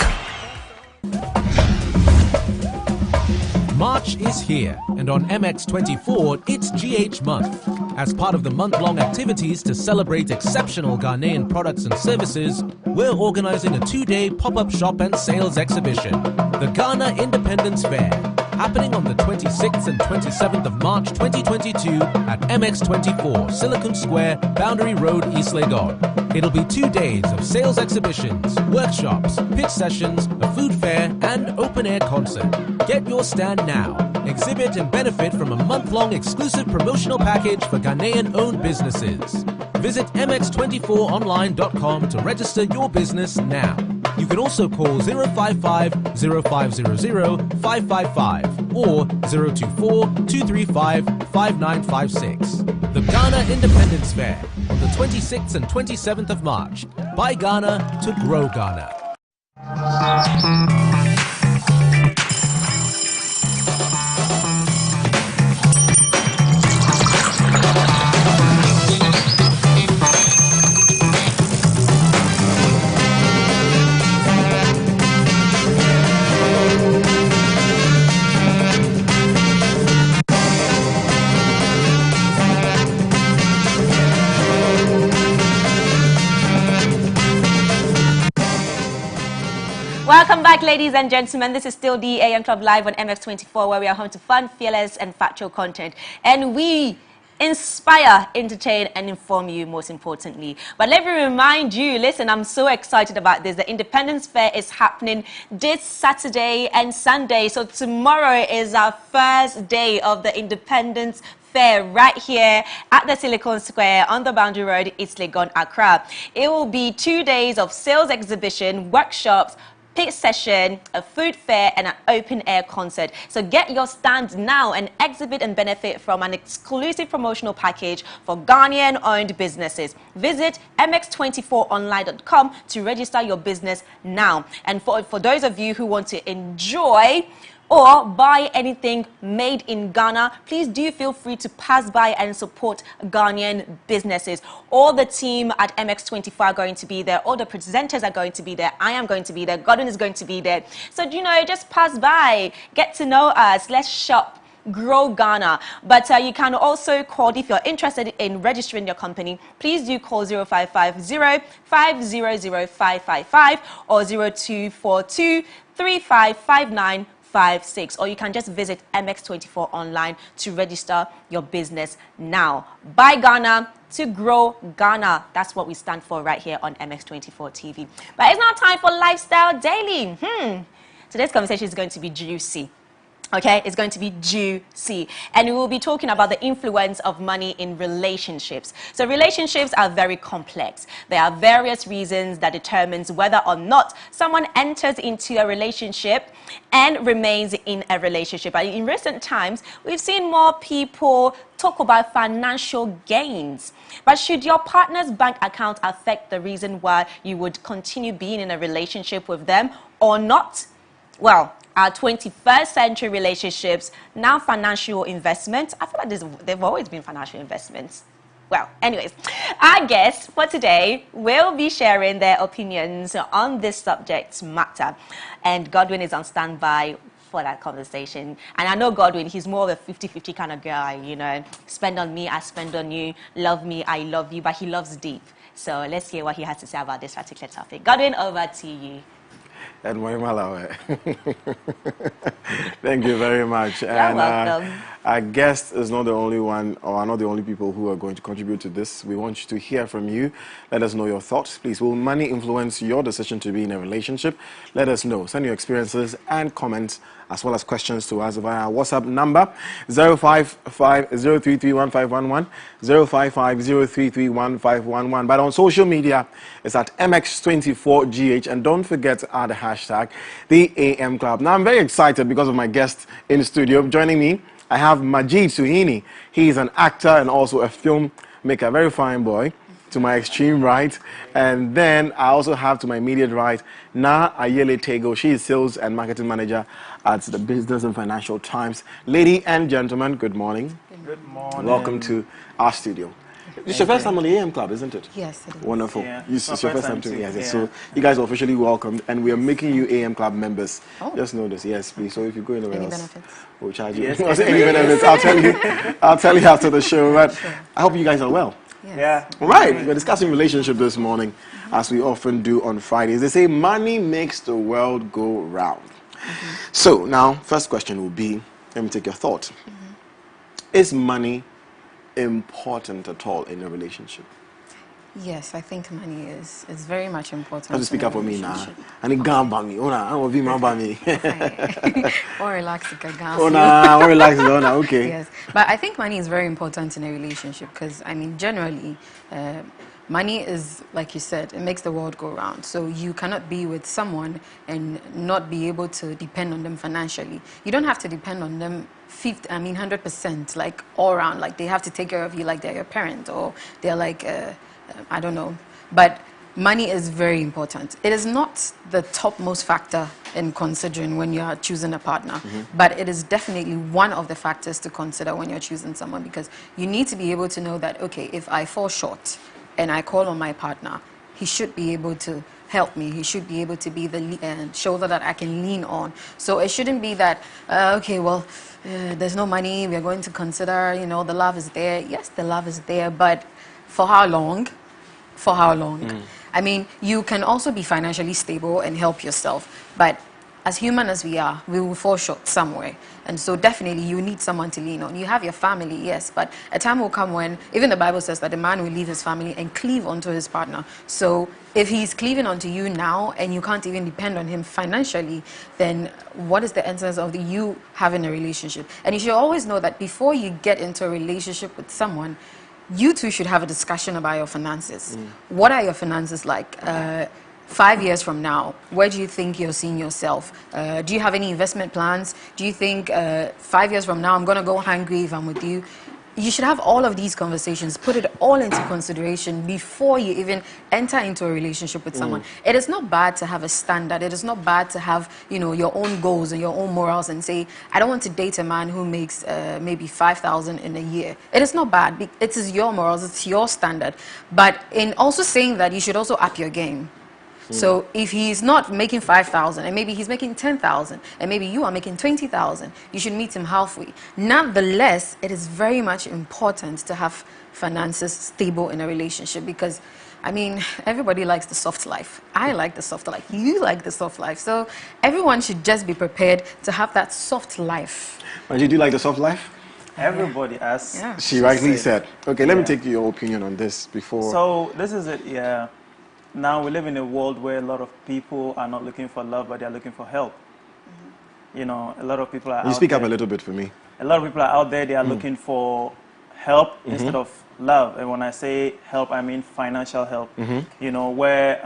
March is here, and on MX24, it's GH Month. As part of the month-long activities to celebrate exceptional Ghanaian products and services, we're organizing a 2-day pop-up shop and sales exhibition, the Ghana Independence Fair, happening on the 26th and 27th of March 2022 at MX24, Silicon Square, Boundary Road, East Legon. It'll be 2 days of sales exhibitions, workshops, pitch sessions, a food fair, and open-air concert. Get your stand now. Exhibit and benefit from a month-long exclusive promotional package for Ghanaian-owned businesses. Visit mx24online.com to register your business now. You can also call 055 0500 555 or 024 235 5956. The Ghana Independence Fair on the 26th and 27th of March. Buy Ghana to grow Ghana. back, ladies and gentlemen. This is still the AM Club Live on MX24, where we are home to fun, fearless, and factual content. And we inspire, entertain, and inform you, most importantly. But let me remind you, listen, I'm so excited about this. The Independence Fair is happening this Saturday and Sunday. So tomorrow is our first day of the Independence Fair right here at the Silicon Square on the Boundary Road, East Legon, Accra. It will be 2 days of sales exhibition, workshops, pitch session, a food fair, and an open-air concert. So get your stand now and exhibit and benefit from an exclusive promotional package for Ghanaian-owned businesses. Visit mx24online.com to register your business now. And for those of you who want to enjoy or buy anything made in Ghana, please do feel free to pass by and support Ghanaian businesses. All the team at MX24 are going to be there. All the presenters are going to be there. I am going to be there. Godwin is going to be there. So, you know, just pass by, get to know us. Let's shop. Grow Ghana. But you can also call if you're interested in registering your company. Please do call 0550-500-555 or 0242-355956, or you can just visit MX24 online to register your business now. Buy Ghana to grow Ghana. That's what we stand for right here on MX24 TV. But it's now time for Lifestyle Daily. Today's conversation is going to be juicy. Okay, it's going to be juicy. And we will be talking about the influence of money in relationships. So relationships are very complex. There are various reasons that determines whether or not someone enters into a relationship and remains in a relationship. And in recent times, we've seen more people talk about financial gains. But should your partner's bank account affect the reason why you would continue being in a relationship with them or not? Well, our 21st century relationships, now financial investments. I feel like they've always been financial investments. Well, anyways, our guests for today will be sharing their opinions on this subject matter. And Godwin is on standby for that conversation. And I know Godwin, he's more of a 50-50 kind of guy, you know. Spend on me, I spend on you. Love me, I love you. But he loves deep. So let's hear what he has to say about this particular topic. Godwin, over to you. And Ohemaa. Thank you very much. You're welcome. Our guest is not the only one, or are not the only people who are going to contribute to this. We want to hear from you. Let us know your thoughts. Please, will money influence your decision to be in a relationship? Let us know. Send your experiences and comments, as well as questions to us via our WhatsApp number 055-033-1511, 055-033-1511. But on social media, it's at MX24GH. And don't forget to add the hashtag, the AM Club. Now, I'm very excited because of my guest in the studio. Joining me, I have Majid Suhini. He's an actor and also a filmmaker, a very fine boy, to my extreme right. And then I also have to my immediate right, Na Ayele Tego. She is sales and marketing manager at the Business and Financial Times. Ladies and gentlemen, good morning. Good morning. Welcome to our studio. It's your first time on the AM Club, isn't it? Yes, it is. Wonderful. Yeah. It's your first time too. Yes. Yeah. So you guys are officially welcomed, and we are making you AM Club members. Oh. Just know this, yes, please. So if you go anywhere Any else, benefits? we'll charge you. Yes, Any benefits? I'll tell you after the show. But Sure. I hope you guys are well. Yes. Yeah. All right, we're discussing relationship this morning, as we often do on Fridays. They say money makes the world go round. So now, first question will be, let me take your thought. Is money important at all in a relationship? Yes, I think money is very much important. Have to speak in a up for me now. relationship. I need gamba me. I want to be my bami. Or relax, Or relax, okay. Yes, but I think money is very important in a relationship because, I mean, generally, money is, like you said, it makes the world go round. So you cannot be with someone and not be able to depend on them financially. You don't have to depend on them 100%, like all around. Like they have to take care of you like they're your parent or they're like, I don't know. But money is very important. It is not the topmost factor in considering when you are choosing a partner, but it is definitely one of the factors to consider when you're choosing someone, because you need to be able to know that, okay, if I fall short and I call on my partner, he should be able to help me. He should be able to be the shoulder that I can lean on. So it shouldn't be that, okay, well, there's no money, we're going to consider, you know, the love is there. Yes, the love is there, but for how long? For how long? I mean, you can also be financially stable and help yourself, but as human as we are, we will fall short somewhere. And so definitely you need someone to lean on. You have your family, yes, but a time will come when, even the Bible says that a man will leave his family and cleave onto his partner. So if he's cleaving onto you now and you can't even depend on him financially, then what is the essence of you having a relationship? And you should always know that before you get into a relationship with someone, you two should have a discussion about your finances. What are your finances like? 5 years from now, where do you think you're seeing yourself? Do you have any investment plans? Do you think 5 years from now I'm going to go hungry if I'm with you? You should have all of these conversations, put it all into consideration before you even enter into a relationship with someone. It is not bad to have a standard. It is not bad to have, you know, your own goals and your own morals and say, I don't want to date a man who makes maybe 5,000 in a year. It is not bad. It is your morals. It's your standard. But in also saying that, you should also up your game. So if he's not making 5,000 and maybe he's making 10,000 and maybe you are making 20,000, you should meet him halfway. Nonetheless, it is very much important to have finances stable in a relationship because, I mean, everybody likes the soft life. I like the soft life. You like the soft life. So everyone should just be prepared to have that soft life. Manji, do you like the soft life? Everybody has. Yeah. She rightly said. Okay, let me take your opinion on this before. So this is it, yeah. Now we live in a world where a lot of people are not looking for love, but they are looking for help. You know, a lot of people are. You speak up a little bit for me. A lot of people are out there. They are looking for help instead of love. And when I say help, I mean financial help. You know, where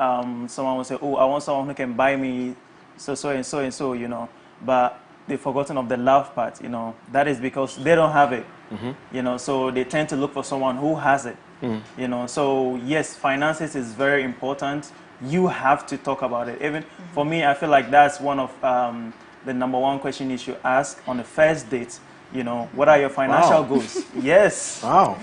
someone will say, "Oh, I want someone who can buy me so and so and so." You know, but they've forgotten of the love part. You know, that is because they don't have it. You know, so they tend to look for someone who has it. You know, so yes, finances is very important. You have to talk about it. Even for me, I feel like that's one of the number one question you should ask on the first date. You know, what are your financial goals? Yes. Wow.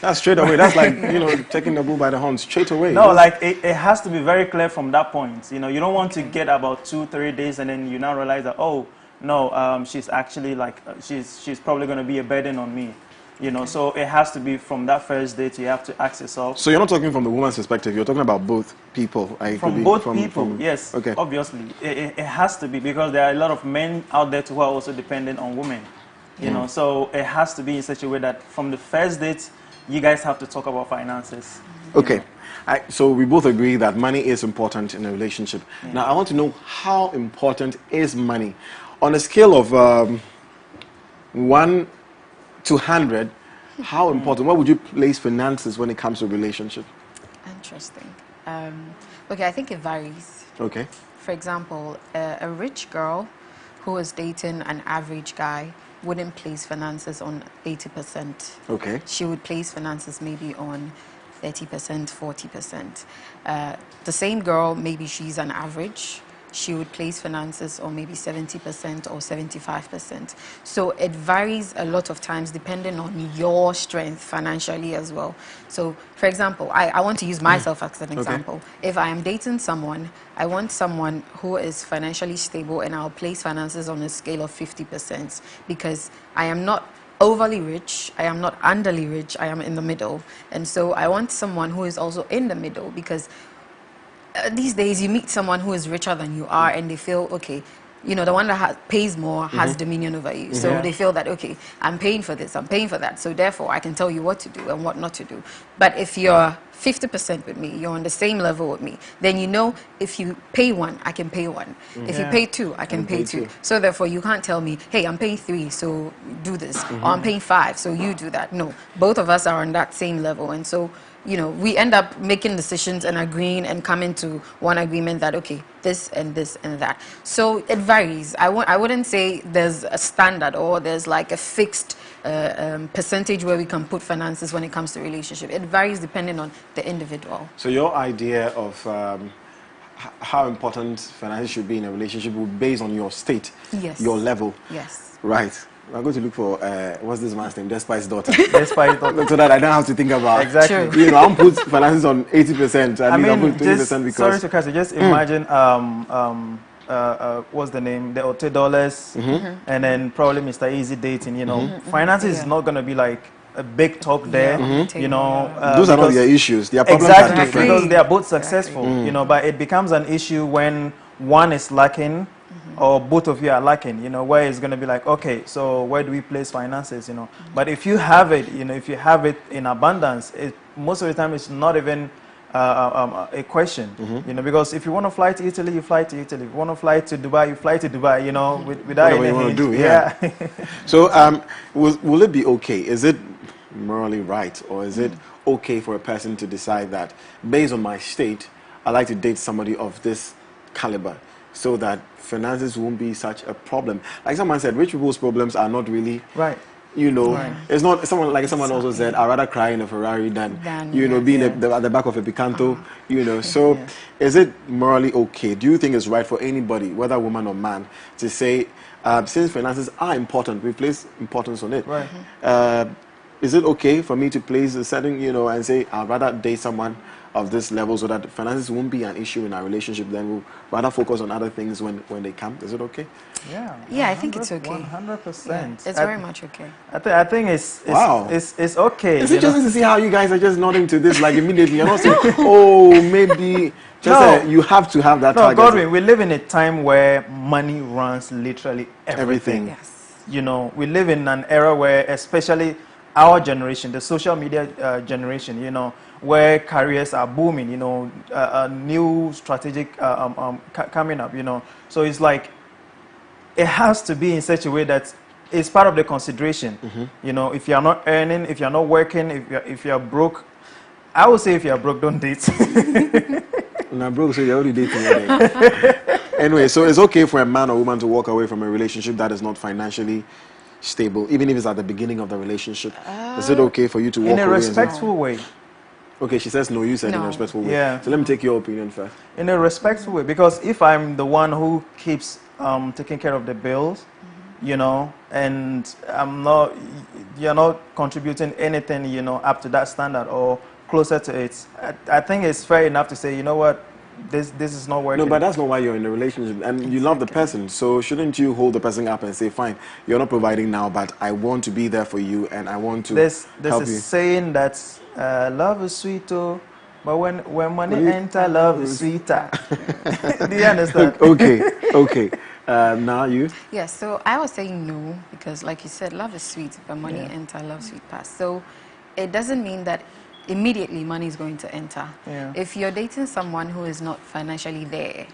That's straight away. That's like, you know, taking the bull by the horn straight away. No, like it has to be very clear from that point. You know, you don't want to get about 2-3 days and then you now realize that, oh, no, she's actually like, she's probably going to be a burden on me. You know, so it has to be from that first date. You have to ask yourself. So you're not talking from the woman's perspective. You're talking about both people. From both people, yes. Okay. Obviously, it has to be because there are a lot of men out there who are also dependent on women. You know, so it has to be in such a way that from the first date, you guys have to talk about finances. Okay. So we both agree that money is important in a relationship. Now, I want to know, how important is money? On a scale of 1 to 100, how important? Where would you place finances when it comes to a relationship? Interesting. Okay, I think it varies. Okay. For example, a rich girl who is dating an average guy wouldn't place finances on 80%. Okay. She would place finances maybe on 30%, 40%. The same girl, maybe she's an average. She would place finances on maybe 70% or 75%. So it varies a lot of times depending on your strength financially as well. So, for example, I want to use myself as an example. If I am dating someone, I want someone who is financially stable, and I'll place finances on a scale of 50% because I am not overly rich, I am not underly rich, I am in the middle. And so I want someone who is also in the middle because these days you meet someone who is richer than you are and they feel, okay, you know, the one that pays more has dominion over you. So they feel that, okay, I'm paying for this, I'm paying for that. So therefore I can tell you what to do and what not to do. But if you're 50% with me, you're on the same level with me, then you know if you pay one, I can pay one. If you pay two, I can pay two. So therefore you can't tell me, hey, I'm paying 3, so do this. Or I'm paying 5, so you do that. No, both of us are on that same level. And so, you know, we end up making decisions and agreeing and coming to one agreement that, okay, this and this and that. So it varies. I wouldn't say there's a standard or there's like a fixed percentage where we can put finances when it comes to relationship. It varies depending on the individual. So your idea of how important finances should be in a relationship would be based on your state, your level. Yes. Right. I'm going to look for, what's this man's name? Despite's daughter. Despite's daughter. So that I don't have to think about. Exactly. True. You know, I'll put finances on 80%. I mean, I'll put 20% because... Sorry to cut you. Just imagine, what's the name? The $80, and then probably Mr. Easy dating, you know. Finances is not going to be like a big talk there, you know. Those are not their issues. Their problems are different. Because they are both successful, you know, but it becomes an issue when one is lacking or both of you are lacking, where it's going to be like, okay, so where do we place finances, But if you have it, if you have it in abundance, most of the time it's not even a question, because if you want to fly to Italy, you fly to Italy. If you want to fly to Dubai, you fly to Dubai, without whatever you want to do, yeah. So, will it be okay? Is it morally right, or is it okay for a person to decide that based on my state, I like to date somebody of this caliber, so that finances won't be such a problem? Like someone said, rich people's problems are not really right. It's not someone also said, I'd rather cry in a Ferrari than being at the back of a Picanto, So, is it morally okay? Do you think it's right for anybody, whether woman or man, to say, since finances are important, we place importance on it? Right. Is it okay for me to place a setting, and say, I'd rather date someone of this level so that finances won't be an issue in our relationship, then we'll rather focus on other things when they come? Is it okay? Yeah, I think it's okay. 100%. Yeah, it's very much okay. I think it's okay. It's interesting to see how you guys are just nodding to this like immediately. You're not saying, oh, maybe just you have to have that target. Godwin, we live in a time where money runs literally everything. Yes. We live in an era where, especially our generation, the social media generation, where careers are booming, a new strategic coming up, So it's like, it has to be in such a way that it's part of the consideration. If you're not earning, if you're not working, if you're broke, I would say if you're broke, don't date. Now, broke, so you're already dating. Anyway, so it's okay for a man or woman to walk away from a relationship that is not financially stable, even if it's at the beginning of the relationship. Is it okay for you to walk away? In a respectful way. Okay, she says no, you said in a respectful way. Yeah. So let me take your opinion first. In a respectful way, because if I'm the one who keeps taking care of the bills, and you're not contributing anything, up to that standard or closer to it, I think it's fair enough to say, you know what, this is not working. No, but that's not why you're in a relationship, and you love the person, so shouldn't you hold the person up and say, fine, you're not providing now, but I want to be there for you, and I want to there's help a you. saying that love is sweet, but when money enter, love is sweeter. Do you understand? Okay. Now you? Yes, so I was saying no, because like you said, love is sweet, but money enter, love sweet pass. So it doesn't mean that immediately money is going to enter. If you're dating someone who is not financially there,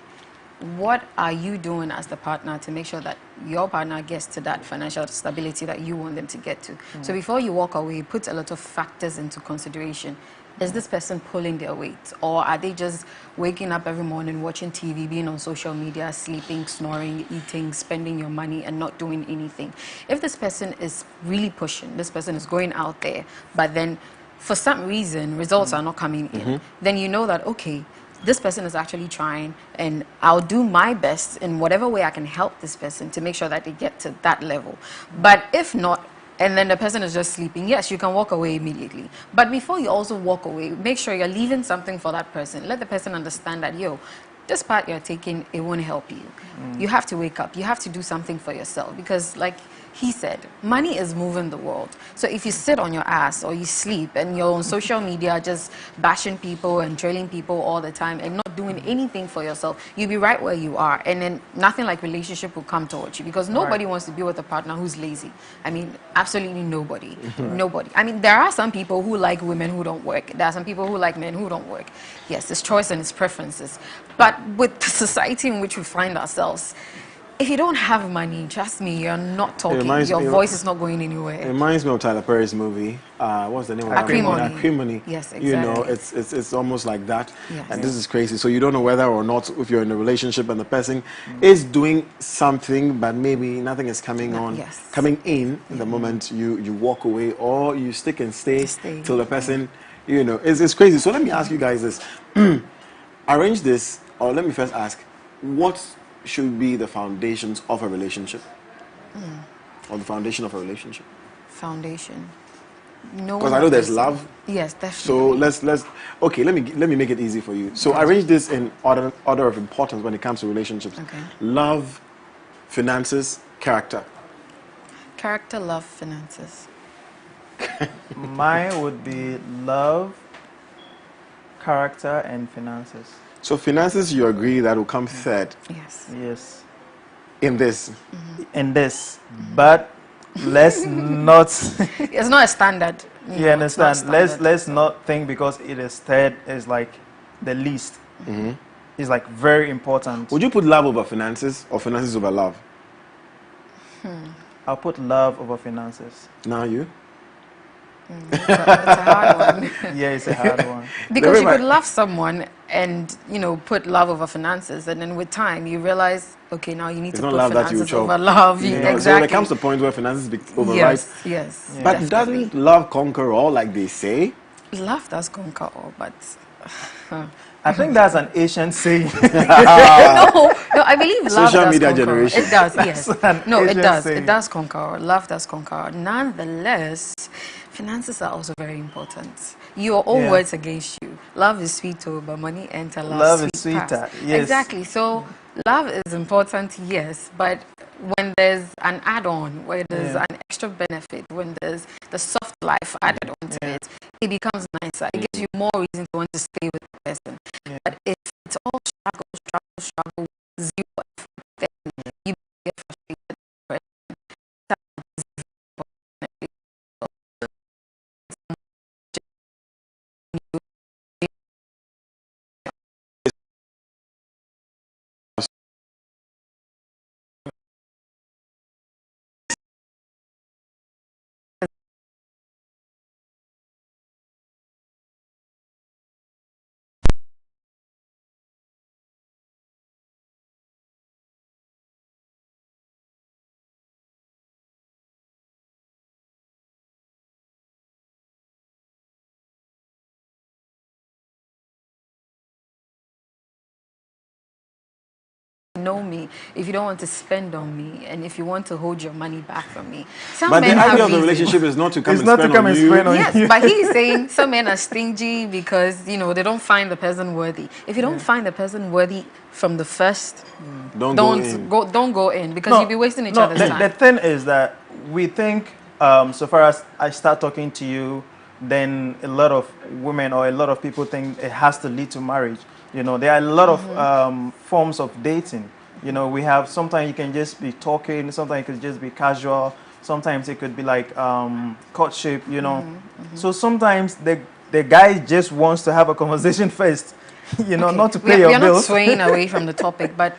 what are you doing as the partner to make sure that your partner gets to that financial stability that you want them to get to? So before you walk away, put a lot of factors into consideration. Is this person pulling their weight, or are they just waking up every morning, watching TV, being on social media, sleeping, snoring, eating, spending your money and not doing anything? If this person is really pushing, this person is going out there, but then for some reason results are not coming in, then you know that, okay, this person is actually trying, and I'll do my best in whatever way I can help this person to make sure that they get to that level. But if not, and then the person is just sleeping, yes, you can walk away immediately. But before you also walk away, make sure you're leaving something for that person. Let the person understand that, this part you're taking, it won't help you. You have to wake up. You have to do something for yourself, because like he said, money is moving the world. So if you sit on your ass or you sleep and you're on social media just bashing people and trailing people all the time and not doing anything for yourself, you'll be right where you are. And then nothing like relationship will come towards you, because nobody wants to be with a partner who's lazy. I mean, absolutely nobody. Nobody. I mean, there are some people who like women who don't work. There are some people who like men who don't work. Yes, it's choice and it's preferences. But with the society in which we find ourselves, if you don't have money, trust me, you're not talking. Your voice is not going anywhere. It reminds me of Tyler Perry's movie. What's the name of that movie? Acrimony. Yes, exactly. It's almost like that. Yes. And this is crazy. So you don't know whether or not, if you're in a relationship and the person is doing something, but maybe nothing is coming in the moment you walk away, or you stick and stay till the person, it's crazy. So let me ask you guys this. Arrange this, or let me first ask, what should be the foundations of a relationship, or the foundation of a relationship? Foundation. Because I know there's love. Yes, definitely. So let's okay. Let me make it easy for you. So arrange this in order of importance when it comes to relationships. Okay. Love, finances, character. Character, love, finances. Mine would be love, character, and finances. So finances, you agree that will come third? Yes. Yes. in this. In this, but let's not. It's not a standard. You understand? Standard, Let's not think because it is third is like the least. It's like very important. Would you put love over finances or finances over love? I'll put love over finances. Now you? It's a hard one. Yeah, it's a hard one. Because you could love someone and, put love over finances, and then with time you realize, okay, now you need to put finances over love. Exactly. So there comes a point where finances override. Yes. But doesn't love conquer all, like they say? Love does conquer all, but... I think that's an Asian saying. no, I believe love Social does media conquer. generation. It does, yes. No, it Asian does. saying. It does conquer. Love does conquer. Nonetheless, finances are also very important. Your own words against you. Love is sweet, but money enter love is sweeter. Yes. Exactly. So love is important, yes, but when there's an add-on, where there's an extra benefit, when there's the soft life added onto it, it becomes nicer. It gives you more reason to want to stay with the person. But if it's all struggle, zero effort, then you get frustrated. Know me, if you don't want to spend on me, and if you want to hold your money back from me. But the idea of the relationship is not to come and spend on you. Yes, but he's saying some men are stingy because they don't find the person worthy. If you don't find the person worthy from the first, don't go in because you'll be wasting each other's time. The thing is that we think so far as I start talking to you, then a lot of women or a lot of people think it has to lead to marriage. There are a lot of forms of dating. We have, sometimes you can just be talking, sometimes it could just be casual, sometimes it could be like courtship, So sometimes the guy just wants to have a conversation first, not to pay your bills. We're not swaying away from the topic, but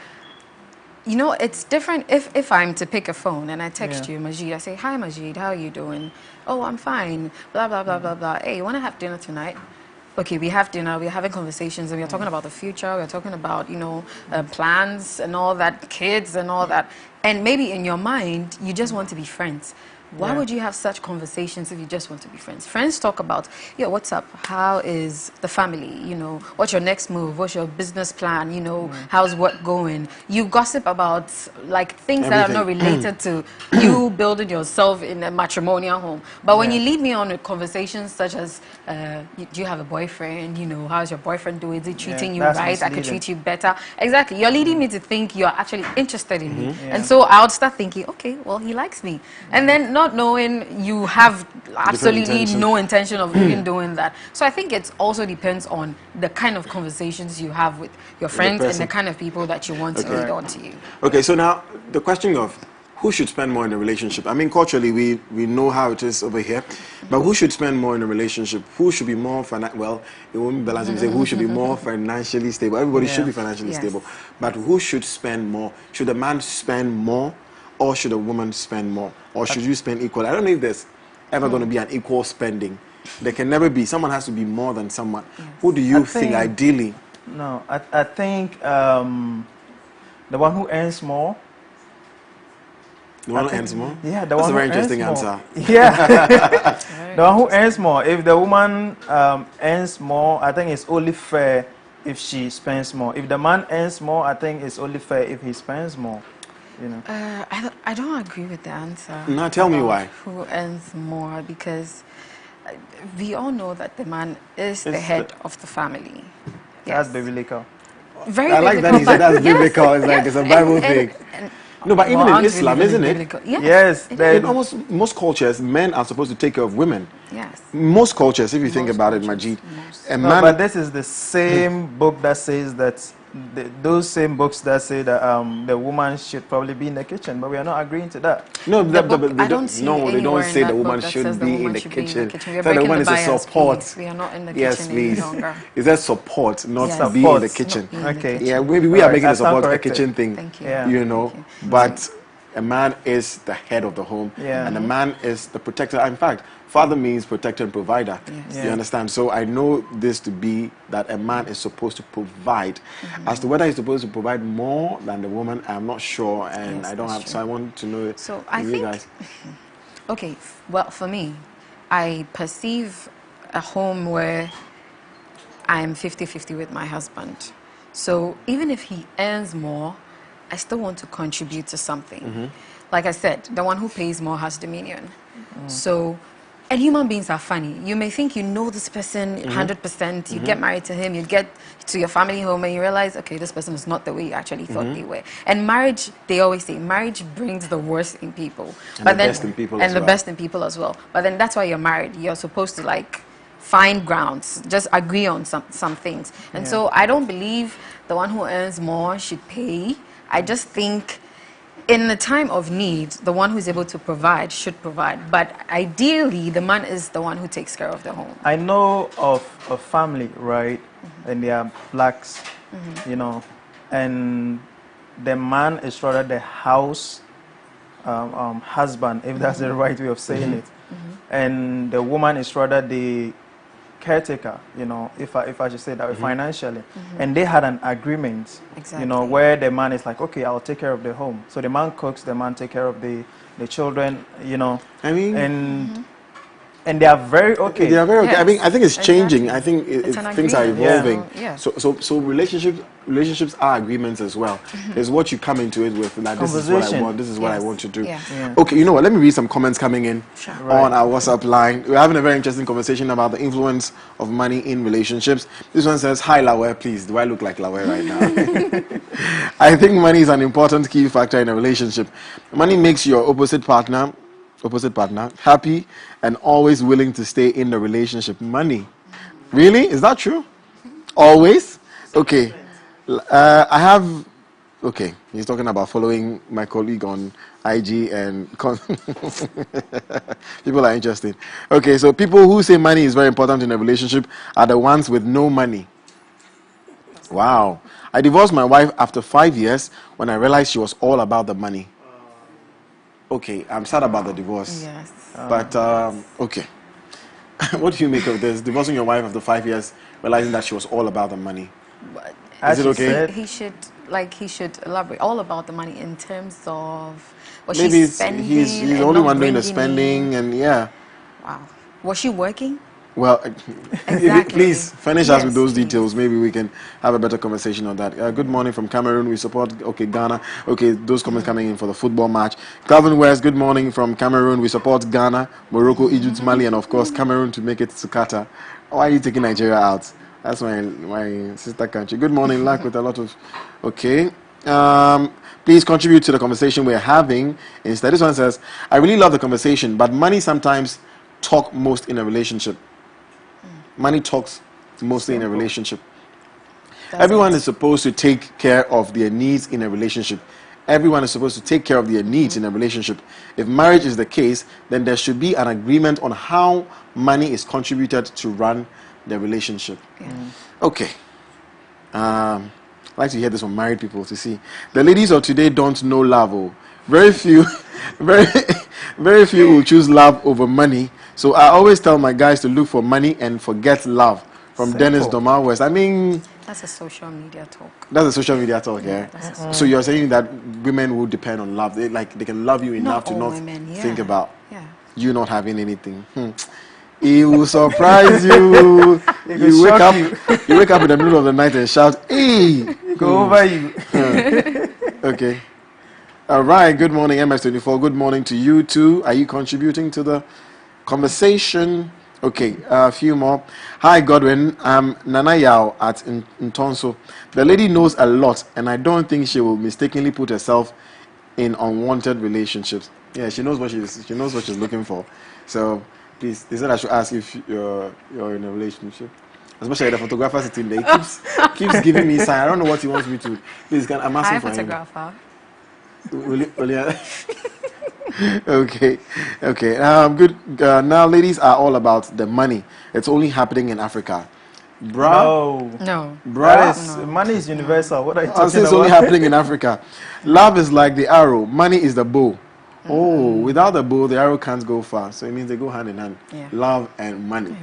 it's different if I'm to pick a phone and I text you, Majid, I say, hi Majid, how are you doing? Oh, I'm fine, blah, blah, blah, blah, blah. Hey, you want to have dinner tonight? Okay, we have dinner, we're having conversations, and we're talking about the future, we're talking about, plans and all that, kids and all that. And maybe in your mind, you just want to be friends. Why would you have such conversations if you just want to be friends? Friends talk about, what's up? How is the family? What's your next move? What's your business plan? How's work going? You gossip about like things that are not related to you building yourself in a matrimonial home. But when you lead me on conversations such as, do you have a boyfriend? How's your boyfriend doing? Is he treating you right? Misleading. I could treat you better. Exactly. You're leading me to think you're actually interested in me. And so I would start thinking, okay, well, he likes me. And then not knowing you have absolutely no intention of even doing that. So I think it also depends on the kind of conversations you have with your friends and the kind of people that you want to lead on to you. Okay, so now the question of who should spend more in a relationship? I mean, culturally, we know how it is over here, but who should spend more in a relationship? Who should be more well, it won't balance and say who should be more financially stable. Everybody should be financially stable, but who should spend more? Should a man spend more? Or should a woman spend more? Or should you spend equal? I don't know if there's ever going to be an equal spending. There can never be. Someone has to be more than someone. Who do you think ideally? No, I think the one who earns more. The one who earns more? Yeah, That's a very interesting answer. Yeah. The one who earns more. If the woman earns more, I think it's only fair if she spends more. If the man earns more, I think it's only fair if he spends more. I don't agree with the answer. Now tell me why. Who earns more? Because we all know that the man is the head of the family. That's biblical. Very I like that he said that's biblical. It's like it's a Bible thing. No, but even in Islam, isn't it? Yes. In almost most cultures, men are supposed to take care of women. Yes. Most cultures, if you think about it, Majid. But this is the same book that says that those same books that say that the woman should probably be in the kitchen, but we are not agreeing to that. No, I don't see they don't say the woman should be in the kitchen. We are the woman the is a bias, support. please. We are not in the Yes, kitchen please. any longer. Is that support, not Yes. be in the kitchen? Not be in the Okay. kitchen. Yeah, maybe we are making I the stand support a corrected. kitchen thing. Thank you. Yeah. You know, Thank you. but a man is the head of the home, Yeah. and a man is the protector. In fact, father means protector and provider. Yes. You Yeah. understand? So I know this to be that a man is supposed to provide. As to whether he's supposed to provide more than the woman, I'm not sure, and Yes, I don't that's have. true. So I want to know. So I you think, guys. okay, well, for me, I perceive a home where I'm 50-50 with my husband. So even if he earns more, I still want to contribute to something. Like I said, the one who pays more has dominion. So, and human beings are funny. You may think you know this person 100%, you get married to him, you get to your family home and you realize, okay, this person is not the way you actually thought they were. And marriage, they always say, marriage brings the worst in people. And the best in people as well. best in people as well. But then that's why you're married. You're supposed to like find grounds, just agree on some things. And so I don't believe the one who earns more should pay. I just think in the time of need, the one who's able to provide should provide. But ideally, the man is the one who takes care of the home. I know of a family, right? And they are blacks, you know, and the man is rather the house husband, if that's the right way of saying it. And the woman is rather the caretaker, you know, if I should say that way, financially. And they had an agreement, you know, where the man is like, okay, I'll take care of the home. So the man cooks, the man take care of the children, you know. I mean, and they are very okay. They are very okay. Yes, I mean, I think it's changing. exactly. I think It's an things are agreement. evolving. Yeah. So relationships are agreements as well. It's what you come into it with. Like, this is what I want. This is what I Yes. want to do. Yeah. Yeah. Okay, you know what? Let me read some comments coming in Right. on our WhatsApp line. We're having a very interesting conversation about the influence of money in relationships. This one says, "Hi, Lawe, please. Do I look like Lawe right now?" I think money is an important key factor in a relationship. Money makes your opposite partner happy and always willing to stay in the relationship. Money, really? Is that true? Always? Okay. I have. Okay, he's talking about following my colleague on IG and people are interested. Okay, so people who say money is very important in a relationship are the ones with no money. Wow. I divorced my wife after 5 years when I realized she was all about the money. Okay, I'm sad about the divorce. Yes. But, okay. What do you make of this? Divorcing your wife after 5 years, realizing that she was all about the money. Is it okay? He should elaborate all about the money in terms of what Maybe she's spending. he's the and only not one doing the bringing spending, in. and yeah. Wow. Was she working? Well, Exactly. please finish us with Yes, those please. details. Maybe we can have a better conversation on that. Good morning from Cameroon. We support, Ghana. Okay, those comments coming in for the football match. Calvin West, good morning from Cameroon. We support Ghana, Morocco, Egypt, Mali, and of course Cameroon to make it to Qatar. Why are you taking Nigeria out? That's my sister country. Good morning, luck with a lot of... Okay. Please contribute to the conversation we're having. Instead, this one says, I really love the conversation, but money sometimes talk most in a relationship. Money talks mostly in a relationship. Everyone is supposed to take care of their needs in a relationship. Everyone is supposed to take care of their needs in a relationship. If marriage is the case, then there should be an agreement on how money is contributed to run the relationship. Okay. I'd like to hear this from married people to see. The ladies of today don't know love. Oh. Very few will choose love over money. So I always tell my guys to look for money and forget love. From Dennis Domar West. I mean, That's a social media talk. that's a social media talk, yeah. So you're saying that women will depend on love. They can love you enough to all not women, yeah. think about Yeah. you not having anything. It will surprise you. You wake up in the middle of the night and shout, "Hey, Go over you." Okay. All right. Good morning, MS24. Good morning to you too. Are you contributing to the conversation? Okay. A few more. Hi, Godwin. I'm Nana Yao at Ntonso. The lady knows a lot, and I don't think she will mistakenly put herself in unwanted relationships. Yeah, she knows what she's looking for. So, please, they said I should ask if you're in a relationship. especially the photographer sitting there. He keeps giving me sign. I don't know what he wants me to. Please, I'm asking for him. Photographer. Will you? Okay. Good. Now, ladies are all about the money. It's only happening in Africa. No. Money is universal. What are you talking about? It's only happening in Africa. Love is like the arrow. Money is the bow. Oh, without the bow, the arrow can't go far. So it means they go hand in hand. Yeah. Love and money.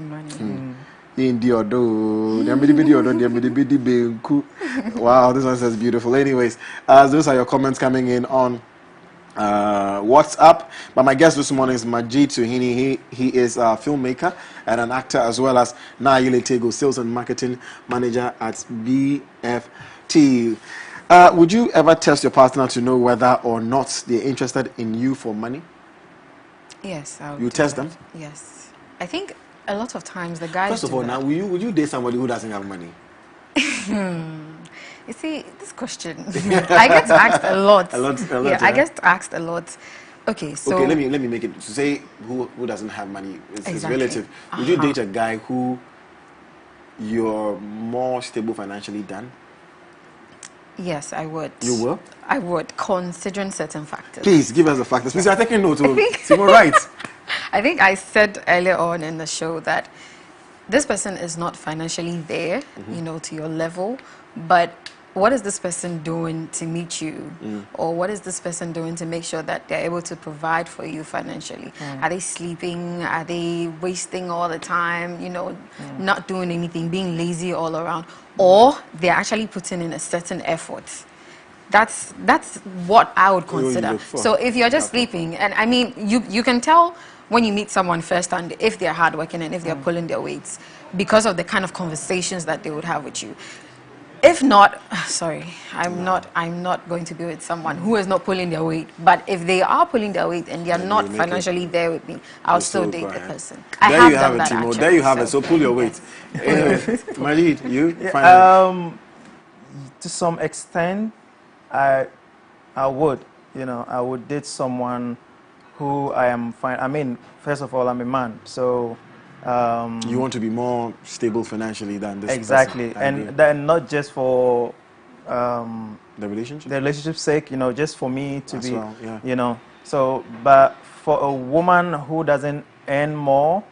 Wow, this one says beautiful. Anyways, those are your comments coming in on WhatsApp. But my guest this morning is Majid Suhini. He is a filmmaker and an actor, as well as Nayile Tego, sales and marketing manager at BFT. Would you ever test your partner to know whether or not they're interested in you for money? Yes, I would. You test them? Yes. I think a lot of times the guys. First of all, now, would you date somebody who doesn't have money? You see, this question, I get asked a lot. Yeah, I get asked a lot. Okay, so... Okay, let me make it. To say who doesn't have money is relative. Would you date a guy who you're more stable financially than? Yes, I would. You will? I would, considering certain factors. Please, give us the factors. Please, I'm taking note. Right. I think I said earlier on in the show that this person is not financially there, to your level, but what is this person doing to meet you? Or what is this person doing to make sure that they're able to provide for you financially? Are they sleeping? Are they wasting all the time, not doing anything, being lazy all around? Or they're actually putting in a certain effort? That's what I would consider. So if you're just sleeping, and I mean, you can tell when you meet someone first and if they're hardworking and if they're pulling their weights because of the kind of conversations that they would have with you. If not, I'm not going to be with someone who is not pulling their weight. But if they are pulling their weight and they are not financially there with me, I'll still date the person. There you have it, Timo. There you have it. So pull your weight. Anyway, Majid, you? To some extent, I would. I would date someone who I am fine. I mean, first of all, I'm a man, so. You want to be more stable financially than this exactly, person. And then not just for the relationship's sake, just for me to be, So, but for a woman who doesn't earn more,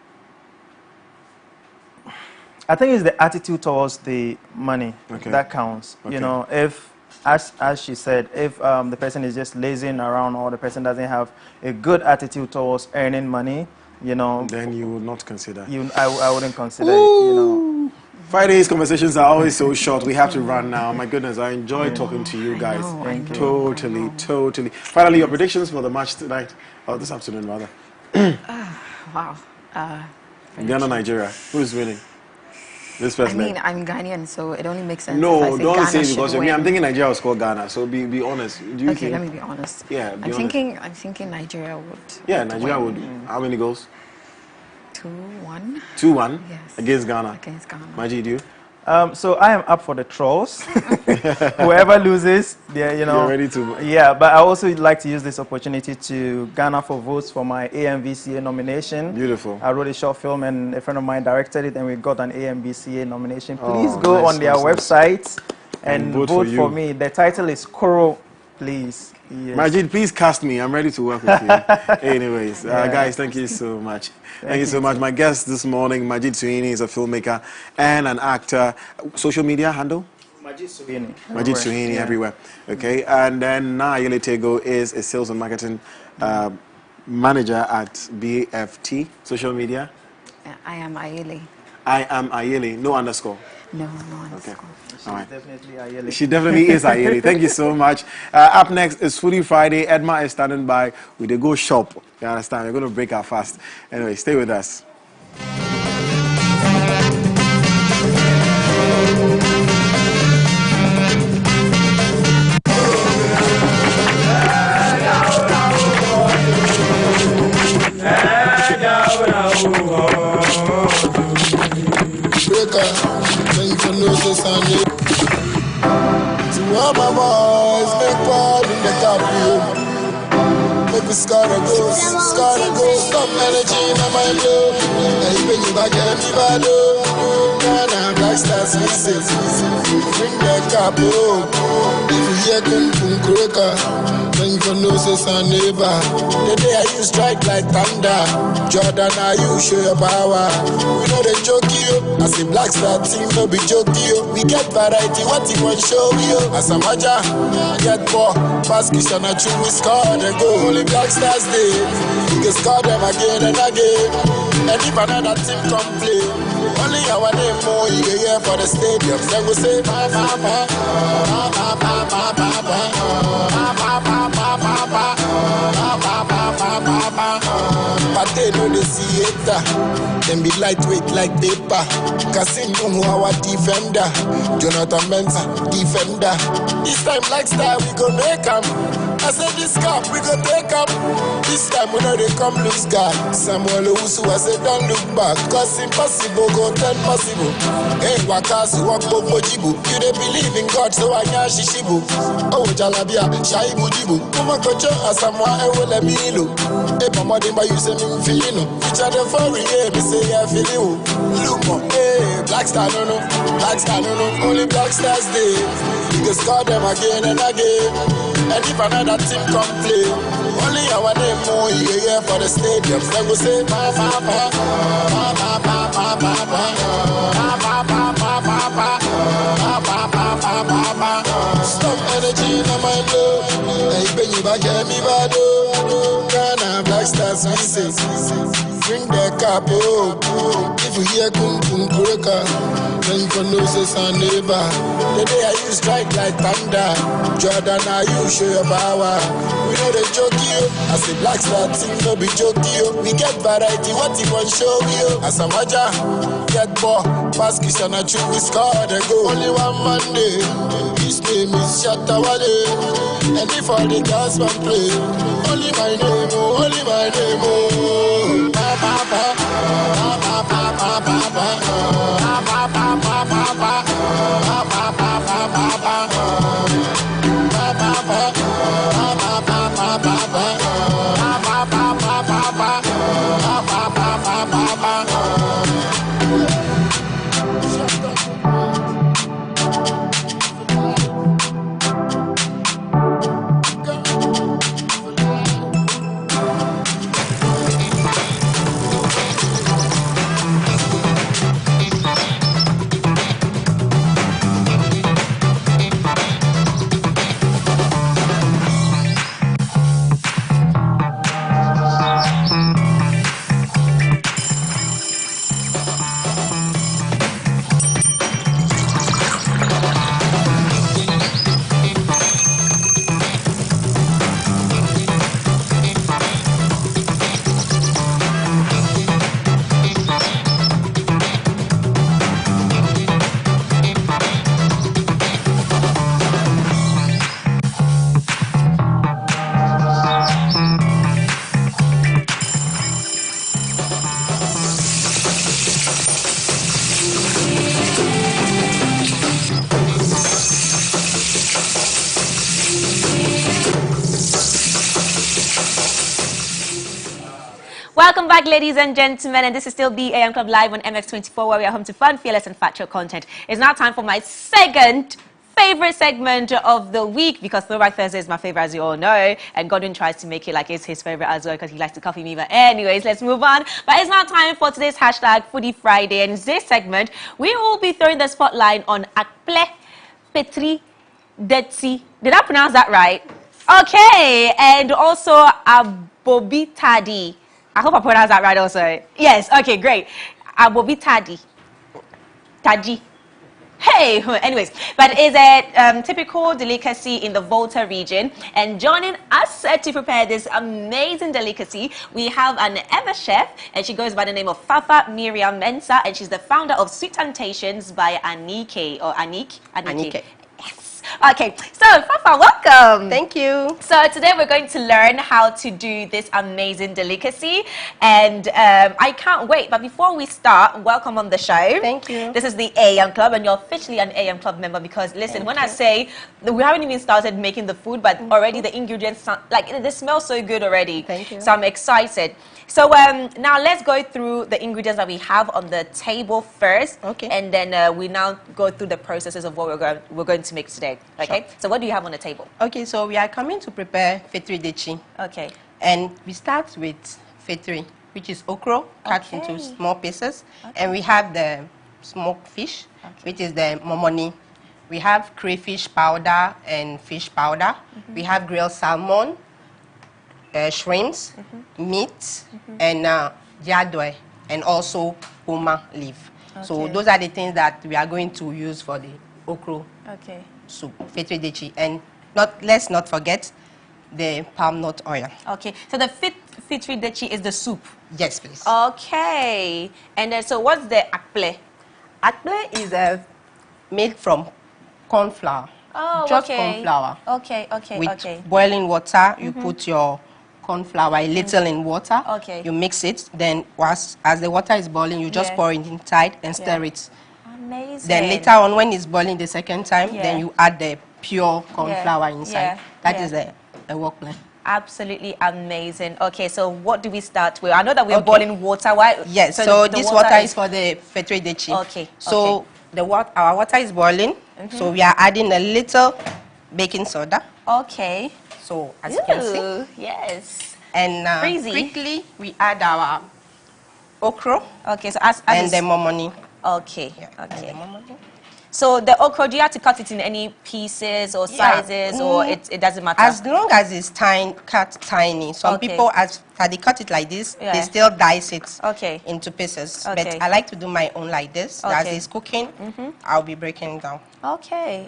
I think it's the attitude towards the money that counts. Okay. If as she said, if the person is just lazing around or the person doesn't have a good attitude towards earning money, then you would not consider. I wouldn't consider it. Friday's conversations are always so short. We have to run now. My goodness, I enjoyed talking to you guys. Thank you. Totally. Finally, your predictions for the match tonight, or this afternoon rather. Wow. Ghana, Nigeria. Who is winning? This first leg. I'm Ghanaian, so it only makes sense. No, don't say because I'm thinking Nigeria will score Ghana. So be honest. Do you think? Let me be honest. Yeah, I'm thinking Nigeria would. Yeah, Nigeria would. How many goals? 2-1. 2-1. Yes. Against Ghana. Majid, you? So I am up for the trolls. Whoever loses, you're ready to. Yeah, but I also would like to use this opportunity to garner for votes for my AMVCA nomination. Beautiful. I wrote a short film and a friend of mine directed it, and we got an AMVCA nomination. Please go on their website and vote for me. The title is Koro, please. Yes. Majid, please cast me. I'm ready to work with you. Anyways, guys, thank you so much. Thank you so much. My guest this morning, Majid Suhini, is a filmmaker and an actor. Social media handle? Majid Suhini. Majid Suhini everywhere. Okay, and then Nayile Tego is a sales and marketing manager at BFT. Social media? I am Ayele. I am Ayele. No underscore. No underscore. Okay. She's definitely Ayele. She definitely is Ayele. Thank you so much. Up next is Foodie Friday. Edma is standing by with a go shop. You understand? We're going to break our fast. Anyway, stay with us. To all my boys, make proud in the top view. Make me scatter go, stop energy in my blood. Hey, baby, back at me, bad. black stars we say. Bring the cup home. If you hear kum kum croaker, then you for know say son neighbor. The day I use strike like thunder. Jordan, now you show your power. We know the joke you. As a black star team, no be joke you. We get variety, what you want show you. As a maja, get poor. Pass Christian, I choose we score the goal. Only black stars day. You can score them again and again. And if another team come play, only our name more you can hear for the stadium. Then we say, ba ba ba ba ba ba ba ba ba ba ba ba ba ba. But they know they see it. Them be lightweight like paper. Casino our defender. Jonathan Mensah, defender. This time like star we go make 'em. I said this cup we go take 'em. This time we know they come loose guy. Samuel Owusu I said don't look back. Cause impossible go turn possible. Hey Wakasu Wakbo Jibu. You they believe in God so I nya shishibu. Oh Jalabia Shaibu Jibu. Kuma kocho asamwa ewele milu. Hey mama dimba you say me feeling no. Feature them for real me say yeah feel you. Lumo hey black star no. Black star no. Only black stars day. You can score them again and again. And if another team come play, only our name more you can hear for the stadium. Then we say ba ba ba ba ba ba ba ba ba ba ba ba ba ba. Stop energy in my blood. Hey, when you back me bad, Ghana black stars we say. Bring the cup home. If you hear kum kum croaker, then you for know say son neighbor. The day I use strike like thunder. Jordan, now you show your power. We know the joke you. As a black star team, no be joke you. We get variety, what you want show you. As a maja, get poor. Pass Christian, I choose we score the goal. Only one Monday. His name is Shatawale. And if all the girls want play, only my name, oh, only my name, oh. Ba ba ba ba ba ba ba ba ba ba ba ba ba ba ba ba ba Welcome back, ladies and gentlemen, and this is still the AM Club live on MX24, where we are home to fun, fearless, and factual content. It's now time for my second favorite segment of the week, because Throwback Thursday is my favorite, as you all know, and Godwin tries to make it like it's his favorite as well because he likes to copy me. But anyways, let's move on. But it's now time for today's hashtag Foodie Friday, and in this segment we will be throwing the spotlight on Akple Petri Detsi. Did I pronounce that right? Okay, and also Abobi Tadi. I hope I pronounced that right also. Yes, okay, great. Abobi Tadi. Taji. Hey, anyways, but it's a typical delicacy in the Volta region. And joining us to prepare this amazing delicacy, we have an ever chef, and she goes by the name of Fafa Miriam Mensah, and she's the founder of Sweet Temptations by Anike, or Anike. Yes. Okay, so Fafa, welcome. Thank you. So today we're going to learn how to do this amazing delicacy, and I can't wait. But before we start, welcome on the show. Thank you. This is the AM Club, and you're officially an AM Club member because, listen, when I say we haven't even started making the food, but already the ingredients sound, like they smell so good already. Thank you. So I'm excited. So now let's go through the ingredients that we have on the table first. Okay. And then we now go through the processes of what we're going to make today. Okay. Sure. So what do you have on the table? Okay, so we are coming to prepare fetri dechi. Okay. And we start with fetri, which is okra cut into small pieces. Okay. And we have the smoked fish, which is the momoni. We have crayfish powder and fish powder. We have grilled salmon, shrimps, meat, and jadwe, and also puma leaf. Okay. So those are the things that we are going to use for the okra soup, fetri dechi. And let's not forget the palm nut oil. Okay, so the fetri dechi is the soup? Yes, please. Okay, and then so what's the akple? Akple is made from corn flour. Oh, just corn flour. Okay. With boiling water, you put your corn flour a little in water. Okay. You mix it. Then as the water is boiling, you just pour it inside and stir it. Amazing. Then later on, when it's boiling the second time, then you add the pure corn flour inside. That is a work plan. Absolutely amazing. Okay, so what do we start with? I know that we're boiling water. Why? Yes. So this water is for the fetri dechi. Okay. So our water is boiling. So we are adding a little baking soda. Okay. So as you can see. Yes. And quickly we add our okra. Okay. So and the momoni. Okay. Okay. So the okra, do you have to cut it in any pieces or sizes, or it doesn't matter? As long as it's cut tiny. Some people, as they cut it like this, they still dice it into pieces. But I like to do my own like this. As it's cooking, I'll be breaking it down. Okay.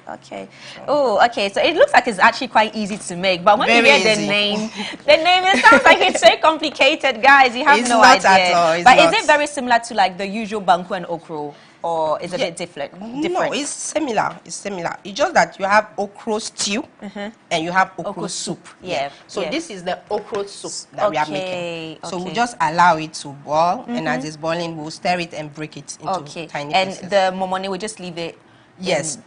Oh, okay. So it looks like it's actually quite easy to make, but when you hear the name, it sounds like it's so complicated, guys. You have no idea. At all. But is it very similar to like the usual banku and okra? Or is it a bit different? No, it's similar. It's just that you have okra stew and you have okra soup. So this is the okra soup that we are making. So we just allow it to boil, and as it's boiling, we'll stir it and break it into tiny pieces. And the momoni, we just leave it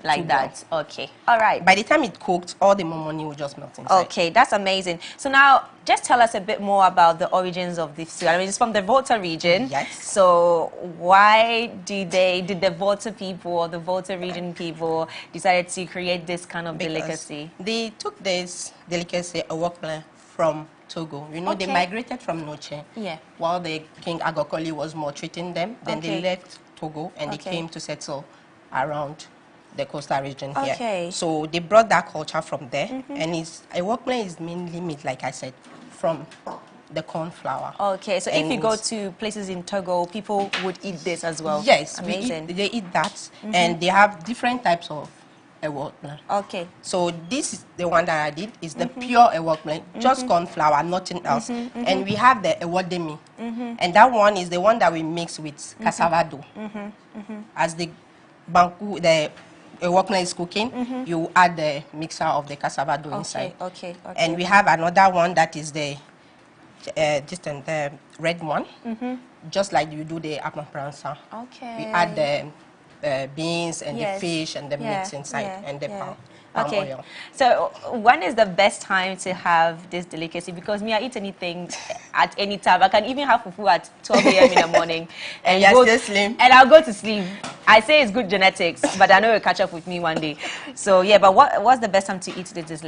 like that. Okay. All right. By the time it cooked, all the momoni will just melt inside. Okay, that's amazing. So now, just tell us a bit more about the origins of this food. I mean, it's from the Volta region. Yes. So why did the Volta people or the Volta region people decided to create this kind of delicacy? They took this delicacy, a work plan, from Togo. You know, they migrated from Noche. While the King Agokoli was maltreating them, then they left Togo and they came to settle around the coastal region here. So they brought that culture from there, and a work plan is mainly made, like I said, from the corn flour. Okay, so if you go to places in Togo, people would eat this as well. Yes, amazing. They eat that, and they have different types of work plan. Okay. So this is the one that I did. Is the pure work plan, just corn flour, nothing else. And we have the ewodemi, and that one is the one that we mix with cassava dough. As the banku, the work plan is cooking, you add the mixture of the cassava dough inside. Okay. And we have another one that is the the red one, just like you do the apapransa. Okay. We add the beans and the fish and the meat inside and the palm oil. So when is the best time to have this delicacy? Because me, I eat anything at any time. I can even have fufu at 12 a.m. in the morning. And you're still slim. And I'll go to sleep. I say it's good genetics, but I know it'll catch up with me one day. So yeah, but what's the best time to eat this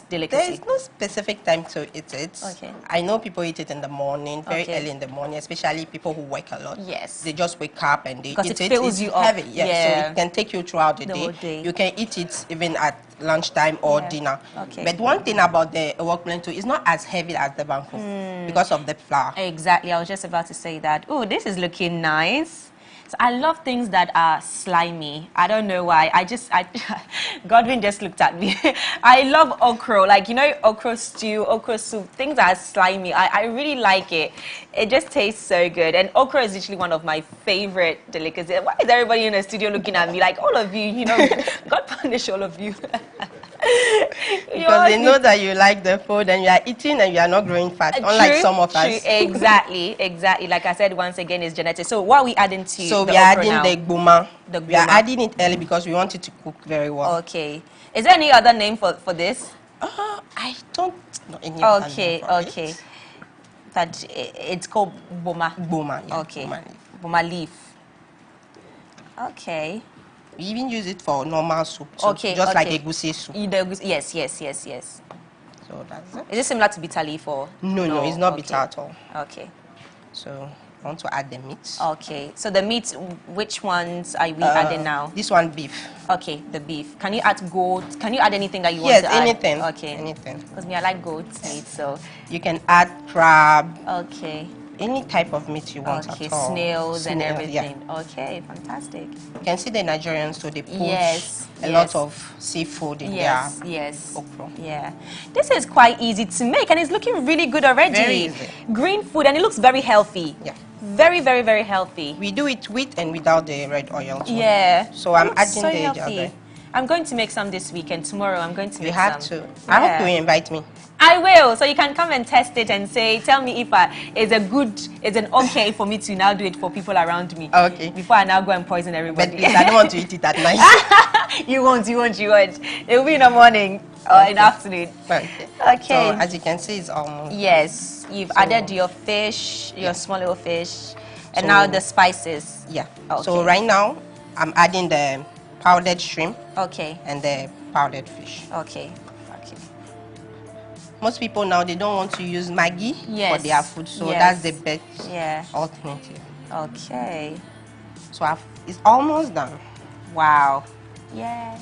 delicacy? There is no specific time to eat it. Okay. I know people eat it in the morning, very early in the morning, especially people who work a lot. Yes. They just wake up and they eat it. Because it fills you up. Heavy, so it can take you throughout the day. You can eat it even at lunchtime or dinner. Okay. But one thing about the work plan too, it's not as heavy as the banku because of the flour. Exactly. I was just about to say that. Oh, this is looking nice. So I love things that are slimy. I don't know why. Godwin just looked at me. I love okra. Like, you know, okra stew, okra soup. Things that are slimy. I really like it. It just tastes so good. And okra is literally one of my favorite delicacies. Why is everybody in the studio looking at me like, all of you, you know, God punish all of you. Because they know that you like the food and you are eating and you are not growing fat, unlike some of us. Exactly. Like I said, once again, it's genetic. So what are we adding to So the we are okra adding the gbuma. We are adding it early because we want it to cook very well. Okay. Is there any other name for this? I don't know any other name for it. That it's called boma. Boma, yeah. Okay. Boma leaf. Boma leaf. Okay. We even use it for normal soup. So Okay. just like okay. egusi soup. Yes. So that's it. Is it similar to bitter leaf or? No, it's not okay. bitter at all. Okay. So I want to add the meat. Okay. So the meat, which ones are we adding now? This one, beef. Okay, the beef. Can you add goat? Can you add anything that you want Yes, to add? anything. Okay. Anything. Because me, I like goat meat, so. You can add crab. Okay. Any type of meat you want Okay, at all. snails and everything. Yeah. Okay, fantastic. You can see the Nigerians, so they put a lot of seafood in their okra. Yeah. This is quite easy to make and it's looking really good already. Very easy. Green food and it looks very healthy. Yeah. Very, very, very healthy. We do it with and without the red oil too. Yeah. So I'm adding so the healthy. other. I'm going to make some this weekend. Tomorrow I'm going to make some. You have to. I hope you will invite me. I will. So you can come and test it and tell me if it's an okay for me to now do it for people around me. Okay. Before I now go and poison everybody. But please, I don't want to eat it at night. You won't. It will be in the morning or in the afternoon. Okay. Okay. So as you can see, it's almost. Yes. You've added your fish, your small little fish, and now the spices. Yeah. Okay. So right now, I'm adding the powdered shrimp. Okay. And the powdered fish. Okay. Most people now, they don't want to use Maggi for their food, so that's the best alternative. Okay. So it's almost done. Wow. Yeah.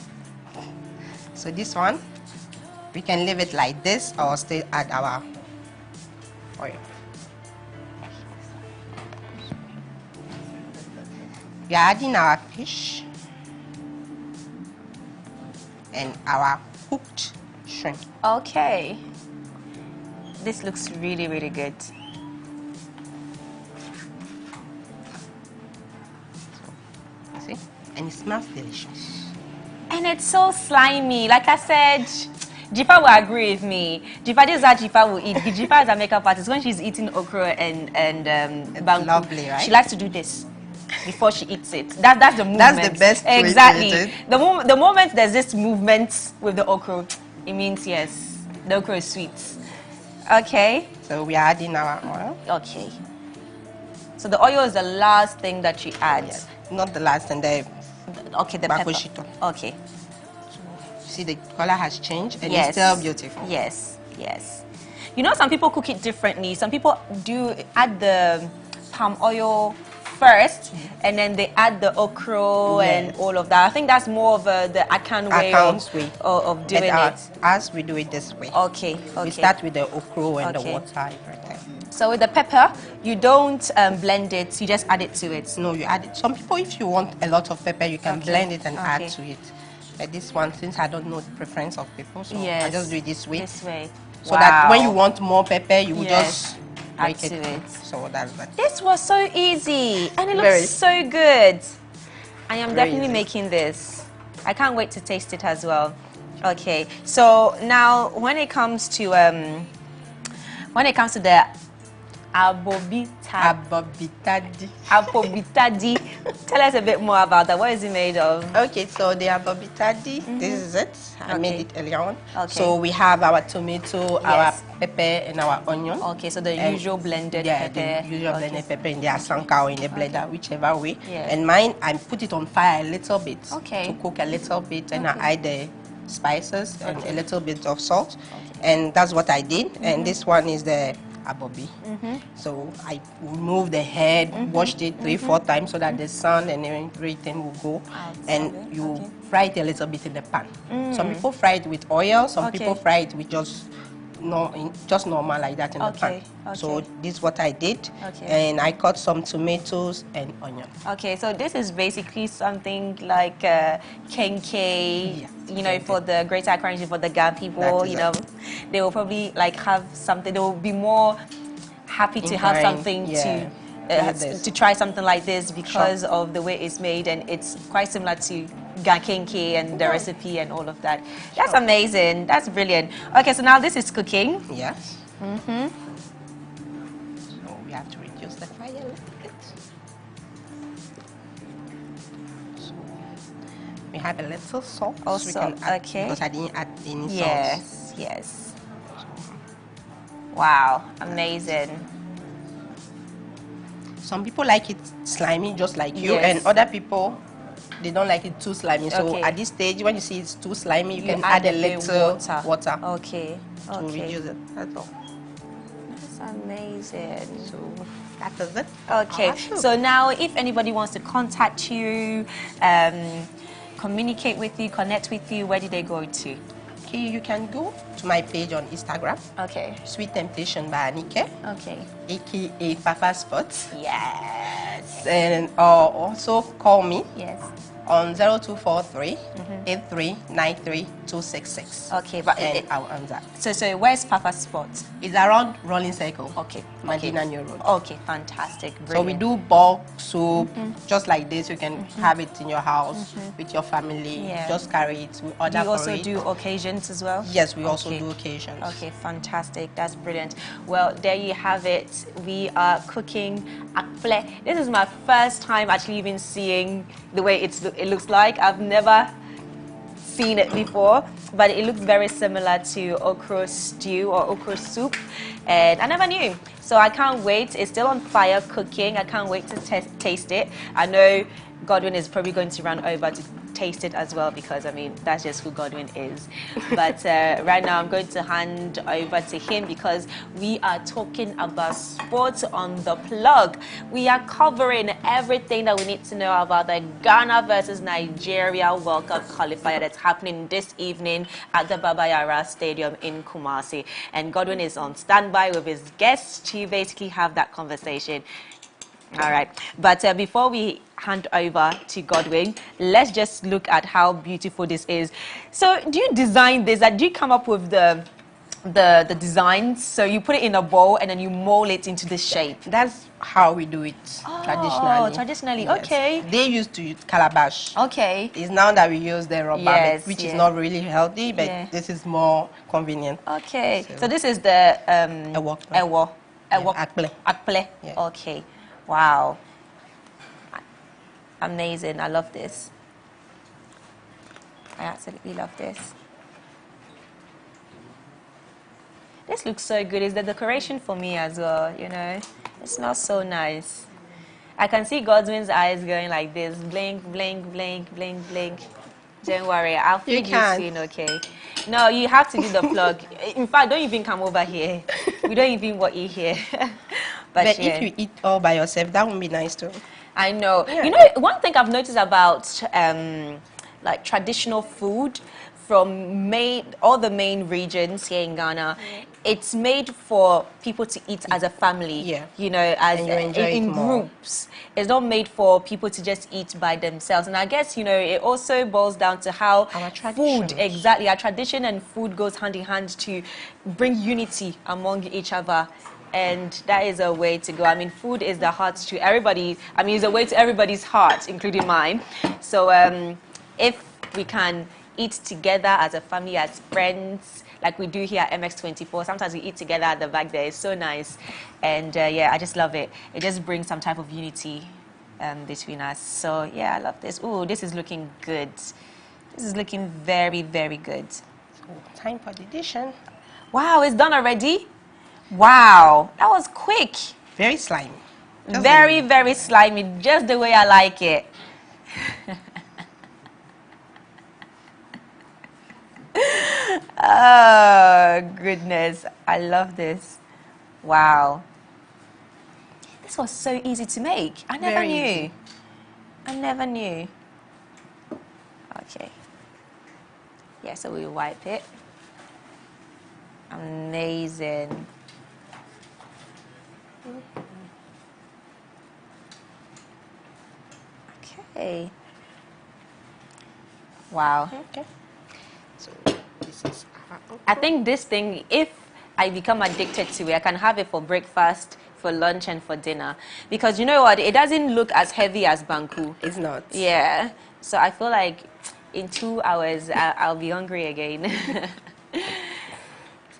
So this one, we can leave it like this or still add our oil. We are adding our fish and our cooked shrimp. Okay. This looks really, really good. See? And it smells delicious. And it's so slimy. Like I said, Jifa will agree with me. Jifa, this is how Jifa will eat. Jifa is a makeup artist. When she's eating okra and bangku, lovely, right? She likes to do this before she eats it. That's the movement. That's the best way exactly. to eat it. The moment there's this movement with the okra, it means yes, the okra is sweet. Okay. So we are adding our oil. Okay. So the oil is the last thing that you add. Yes. Not the last, and the pepper. Okay. See, the color has changed and it's still beautiful. Yes. You know, some people cook it differently. Some people do add the palm oil first, and then they add the okra and all of that. I think that's more of the Akan way of doing it. As we do it this way. Okay. We start with the okra and the water, everything. So with the pepper, you don't blend it, you just add it to it. No, you add it. Some people, if you want a lot of pepper, you can blend it and add to it. But this one, since I don't know the preference of people, so I just do it this way. So that when you want more pepper, you will just add to it. So that's that. This was so easy and it looks so good. I am definitely making this. I can't wait to taste it as well. Okay, so now when it comes to the abobitadi. Tell us a bit more about that. What is it made of? Okay, so the abobitadi, this is it. I made it earlier on. Okay. So we have our tomato, our pepper, and our onion. Okay, so the usual blended pepper. Yeah, the usual blended pepper in the asanka or in the blender, whichever way. And mine, I put it on fire a little bit to cook a little bit, and I add the spices and a little bit of salt. And that's what I did. And this one is the abobi. So I removed the head, washed it 3-4 times so that the sun and everything will go. And you fry it a little bit in the pan. Some people fry it with oil, some people fry it with just normal like that in the pan. So this is what I did. And I cut some tomatoes and onion. Okay, so this is basically something like kenkey, you know, for the Greater Accra region, for the Ga people, you know, they will probably like have something, they will be more happy to have something to try something like this because of the way it's made, and it's quite similar to Gankenke and the recipe and all of that. That's amazing. That's brilliant. Okay, so now this is cooking. Yes. So we have to reduce the fire a little bit. So we have a little salt. Also, we can add, because I didn't add any salt. Yes. Wow, amazing. some people like it slimy, just like you, Yes. and other people, they don't like it too slimy. So Okay. at this stage, when you see it's too slimy, you can add add a bit little water Okay. to Okay. reduce it. That's all. That's amazing. So that is it. Okay. So now, if anybody wants to contact you, communicate with you, connect with you, where do they go to? Okay, you can go to my page on Instagram. Okay. Sweet Temptation by Anike. Okay. AKA Fafa Spots. Yes. And also call me. Yes. On 0243 8393 Okay, but and I'll answer. So where's Papa Spot? It's around Rolling Circle. Okay. Medina New Road. Okay, fantastic. Brilliant. So we do bulk soup, just like this. You can have it in your house with your family. Yeah. Just carry it. We order Do you also for it. do occasions as well? Yes, we also do occasions. Okay, fantastic. That's brilliant. Well, there you have it. We are cooking akple. This is my first time actually even seeing the way it looks like. I've never seen it before, but it looks very similar to okra stew or okra soup, and I never knew. So I can't wait. It's still on fire cooking. I can't wait to taste it. I know Godwin is probably going to run over to taste it as well, because I mean that's just who Godwin is. But right now I'm going to hand over to him because we are talking about sports on the plug. We are covering everything that we need to know about the Ghana versus Nigeria World Cup qualifier that's happening this evening at the Baba Yara Stadium in Kumasi. And Godwin is on standby with his guests to basically have that conversation. All right, but before we hand over to Godwin, let's just look at how beautiful this is. So do you design this? Do you come up with the designs? So you put it in a bowl and then you mold it into this shape? That's how we do it traditionally. Traditionally, yes. okay. They used to use calabash. Okay. It's now that we use the rubber, which is not really healthy, but this is more convenient. Okay. So this is the Akple. Yeah. Okay. Wow. Amazing. I love this. I absolutely love this. This looks so good. It's the decoration for me as well, you know. It smells so nice. I can see Godwin's eyes going like this. Blink, blink, blink, blink, blink. Don't worry. I'll feed you soon, okay? No, you have to do the plug. In fact, don't even come over here. We don't even want you here. But if you eat all by yourself, that would be nice too. I know. Yeah. You know, one thing I've noticed about like traditional food from all the main regions here in Ghana, it's made for people to eat as a family. Yeah. You know, as in groups. It's not made for people to just eat by themselves. And I guess, you know, it also boils down to how food, our tradition and food goes hand in hand to bring unity among each other. And that is a way to go. I mean, food is the heart to everybody. I mean, it's a way to everybody's heart, including mine. So if we can eat together as a family, as friends, like we do here at MX24, sometimes we eat together at the back there. It's so nice. And yeah, I just love it. It just brings some type of unity between us. So yeah, I love this. Ooh, this is looking good. This is looking very, very good. So, time for the addition. Wow, it's done already? Wow, that was quick. Very slimy. Very, very slimy, just the way I like it. Oh, goodness. I love this. Wow. This was so easy to make. I never knew. Easy. I never knew. Okay. Yeah, so we wipe it. Amazing. Okay. Wow. Okay. So this is. I think this thing, if I become addicted to it, I can have it for breakfast, for lunch, and for dinner. Because you know what? It doesn't look as heavy as banku. It's not. Yeah. So I feel like in 2 hours, I'll be hungry again.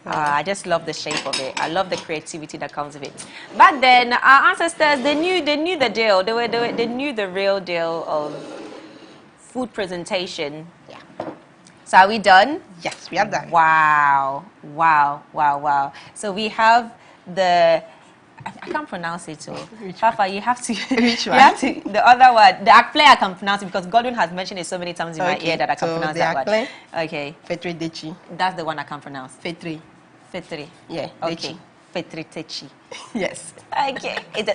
I just love the shape of it. I love the creativity that comes with it. Back then, our ancestors, they knew the deal. They knew the real deal of food presentation. Yeah. So are we done? Yes, we are done. Wow. Wow, wow, wow. So we have the I can't pronounce it. So, Fafa, you have to. Which one? You have to. The other one, the Akple, I can pronounce it because Godwin has mentioned it so many times in my ear that I can pronounce that one. Okay. Fetri Dechi. That's the one I can pronounce. Fetri. Yeah. Okay. Dechi. Fetri Techi. Yes. Okay. It's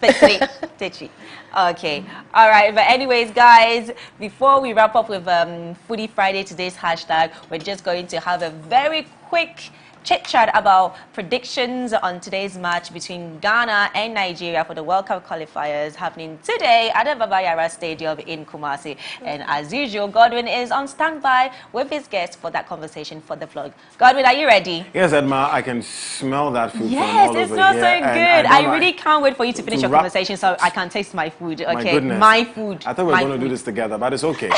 Fetri Techi. Okay. All right. But anyways, guys, before we wrap up with Foodie Friday, today's hashtag, we're just going to have a very quick chit-chat about predictions on today's match between Ghana and Nigeria for the World Cup qualifiers happening today at the Baba Yara Stadium in Kumasi. And as usual, Godwin is on standby with his guest for that conversation for the vlog. Godwin, are you ready? Yes, Edma, I can smell that food. Yes, it smells so good. I really can't wait for you to finish your conversation so I can taste my food. Okay, my goodness. My food. I thought we were going to do this together, but it's okay.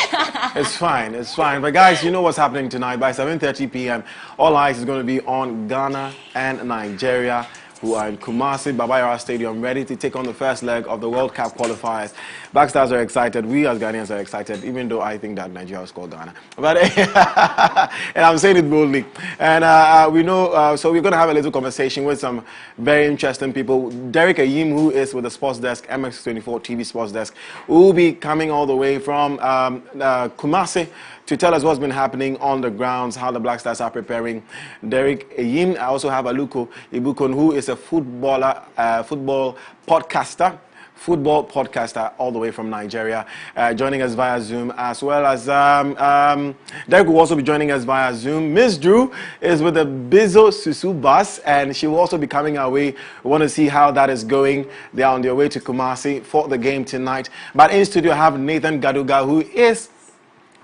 It's fine. It's fine. But guys, you know what's happening tonight. By 7:30 p.m., all eyes is going to be on Ghana and Nigeria, who are in Kumasi, Baba Yara Stadium, ready to take on the first leg of the World Cup qualifiers. Blackstars are excited. We as Ghanaians are excited, even though I think that Nigeria will score Ghana. But and I'm saying it boldly. And we know, so we're going to have a little conversation with some very interesting people. Derek Ayim, who is with the sports desk, MX24 TV sports desk, will be coming all the way from Kumasi to tell us what's been happening on the grounds, how the Black Stars are preparing. Derek Ayim, I also have Aluko Ibukon, who is a football podcaster all the way from Nigeria, joining us via Zoom, as well as Derek will also be joining us via Zoom. Miss Drew is with the Bizo Susu bus, and she will also be coming our way. We want to see how that is going. They are on their way to Kumasi for the game tonight. But in studio, I have Nathan Gaduga, who is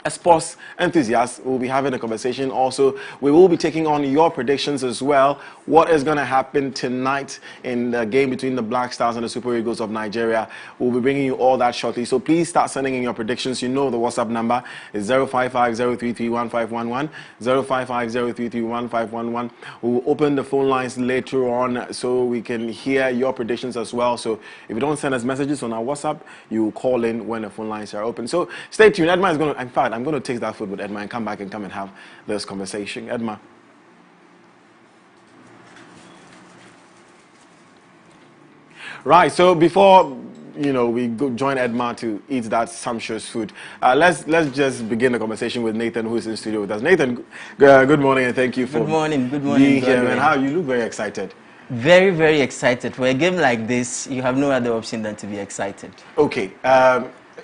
a sports enthusiast. We'll be having a conversation. Also, we will be taking on your predictions as well. What is going to happen tonight in the game between the Black Stars and the Super Eagles of Nigeria? We'll be bringing you all that shortly. So please start sending in your predictions. You know the WhatsApp number is 055-033-1511, 055-033-1511. We'll open the phone lines later on so we can hear your predictions as well. So if you don't send us messages on our WhatsApp, you will call in when the phone lines are open. So stay tuned. Edma is going to, in fact, I'm going to taste that food with Edma and come back and have this conversation. Edma. Right, so before we go join Edma to eat that sumptuous food, let's just begin the conversation with Nathan, who is in the studio with us. Nathan, good morning and thank you for being here. And how you look very excited. Very, very excited. For a game like this, you have no other option than to be excited. Okay.